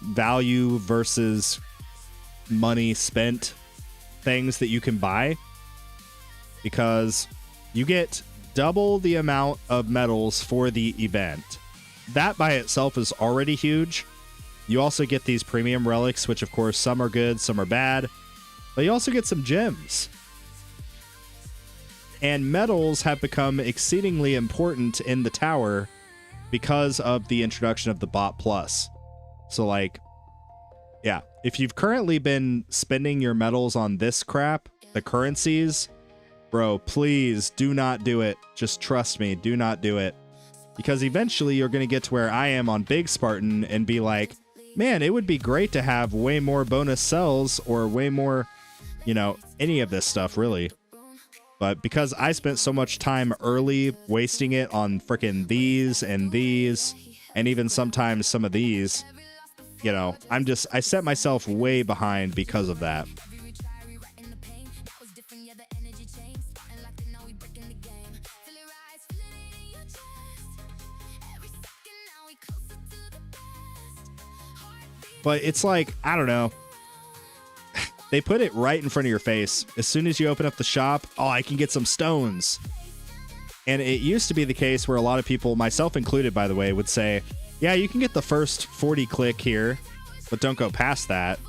value versus money spent things that you can buy. Because you get double the amount of medals for the event. That by itself is already huge. You also get these premium relics, which of course some are good, some are bad, but you also get some gems. And medals have become exceedingly important in the tower because of the introduction of the bot plus. So like, yeah, if you've currently been spending your medals on this crap, the currencies, bro, please do not do it. Just trust me, do not do it. Because eventually you're going to get to where I am on Big Spartan and be like, man, it would be great to have way more bonus cells or way more, you know, any of this stuff, really. But because I spent so much time early wasting it on frickin' these, and even sometimes some of these, you know, I set myself way behind because of that. But it's like, I don't know. They put it right in front of your face. As soon as you open up the shop, oh, I can get some stones. And it used to be the case where a lot of people, myself included, by the way, would say, yeah, you can get the first 40 click here, but don't go past that.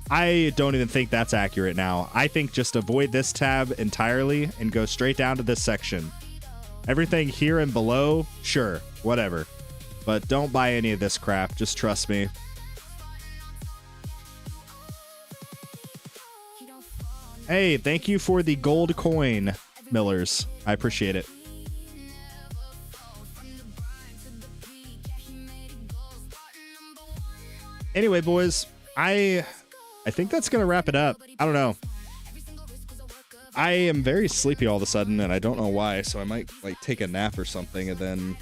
I don't even think that's accurate now. I think just avoid this tab entirely and go straight down to this section. Everything here and below, sure, whatever. But don't buy any of this crap. Just trust me. Hey, thank you for the gold coin, Millers. I appreciate it. Anyway, boys, I think that's going to wrap it up. I don't know. I am very sleepy all of a sudden, and I don't know why, so I might like take a nap or something, and then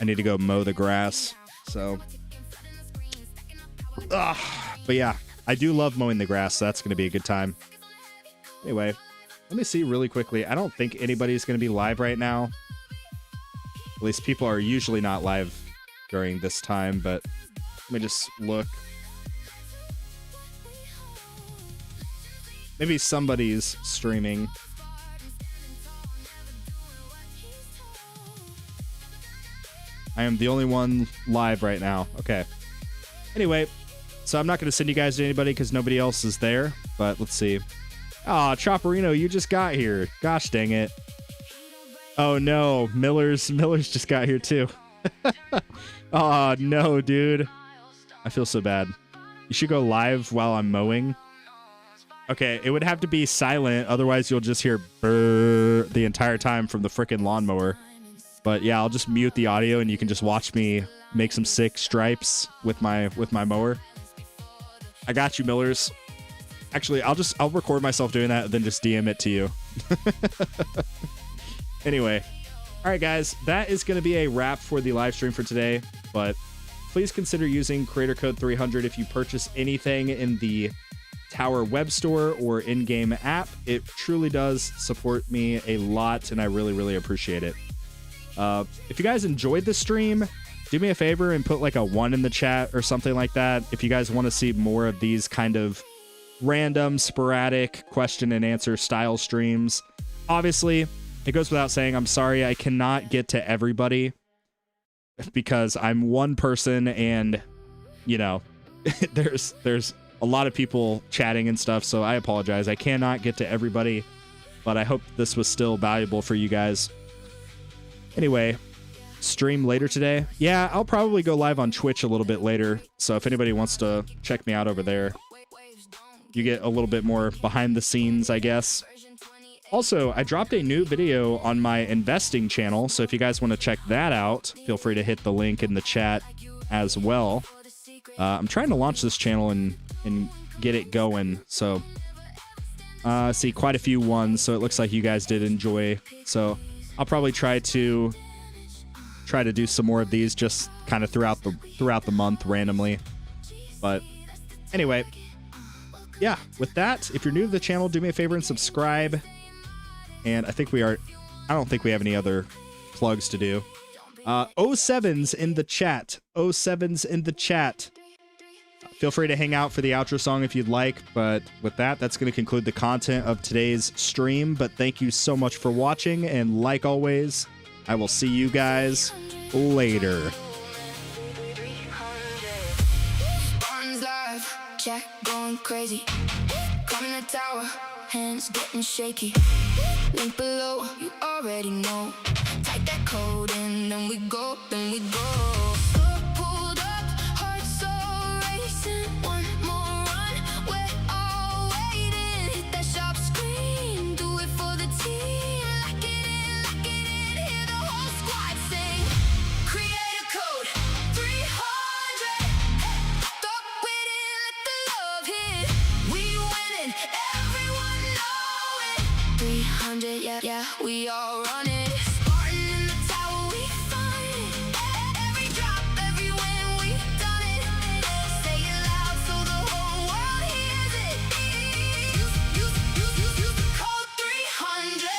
I need to go mow the grass, so. But yeah, I do love mowing the grass, so that's going to be a good time. Anyway, let me see really quickly. I don't think anybody's going to be live right now. At least people are usually not live during this time, but let me just look. Maybe somebody's streaming. I am the only one live right now. Okay. Anyway, so I'm not going to send you guys to anybody because nobody else is there. But let's see. Aw, Chopperino, you just got here. Gosh dang it. Oh no, Miller's just got here too. Oh no, dude. I feel so bad. You should go live while I'm mowing. Okay, it would have to be silent, otherwise you'll just hear brrr the entire time from the frickin' lawnmower. But yeah, I'll just mute the audio and you can just watch me make some sick stripes with my mower. I got you, Millers. Actually, I'll record myself doing that and then just DM it to you. Anyway, all right, guys, that is going to be a wrap for the live stream for today. But please consider using creator code 300 if you purchase anything in the Tower web store or in-game app. It truly does support me a lot, and I really, really appreciate it. If you guys enjoyed the stream, do me a favor and put like a 1 in the chat or something like that. If you guys want to see more of these kind of random, sporadic question and answer style streams. Obviously, it goes without saying, I'm sorry I cannot get to everybody because I'm one person and, you know, there's a lot of people chatting and stuff, so I apologize. I cannot get to everybody, but I hope this was still valuable for you guys. Anyway, stream later today. Yeah, I'll probably go live on Twitch a little bit later, so if anybody wants to check me out over there, you get a little bit more behind the scenes, I guess. Also, I dropped a new video on my investing channel, so if you guys want to check that out, feel free to hit the link in the chat as well. I'm trying to launch this channel and get it going, so I see quite a few ones, so it looks like you guys did enjoy. So I'll probably try to do some more of these just kind of throughout the month randomly. But anyway, yeah, with that, if you're new to the channel, do me a favor and subscribe. And I don't think we have any other plugs to do. 07's in the chat. 07's in the chat. Feel free to hang out for the outro song if you'd like. But with that, that's going to conclude the content of today's stream. But thank you so much for watching. And like always, I will see you guys later. Spartan's live, Jack going crazy. Coming to tower, hands getting shaky. Link below, you already know. Type that code in, then we go, then we go. Store pulled up, heart so racing. One more run, we're all waiting. Hit that shop screen, do it for the team. Lock it in, hear the whole squad sing. Create a code, 300. Throw it in, let the love hit. We winning, everyone know it. 300, yeah, we all run it. Spartan in the tower, we find it. Every drop, every win, we've done it. Say it loud so the whole world hears it. Use the code 300.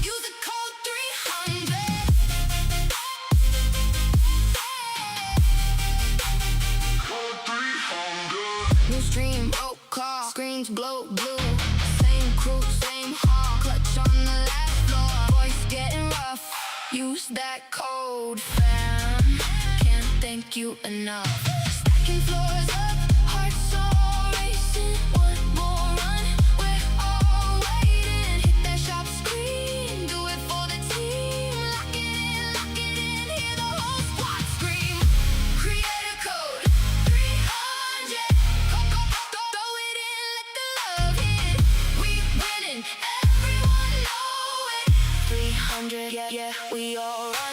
Use the code 300. New stream, oh call, screens glow blue. Same crew, same hall, clutch on the last floor. Voice getting rough, use that code fam. Can't thank you enough. Stacking floors up, hearts so racing. One more run, we're all waiting. Hit that shop screen, do it for the team. Lock it in, hear the whole squad scream. Create a code, 300. Throw it in, let the love hit. We winning, everyone know it. 300, yeah, we all right.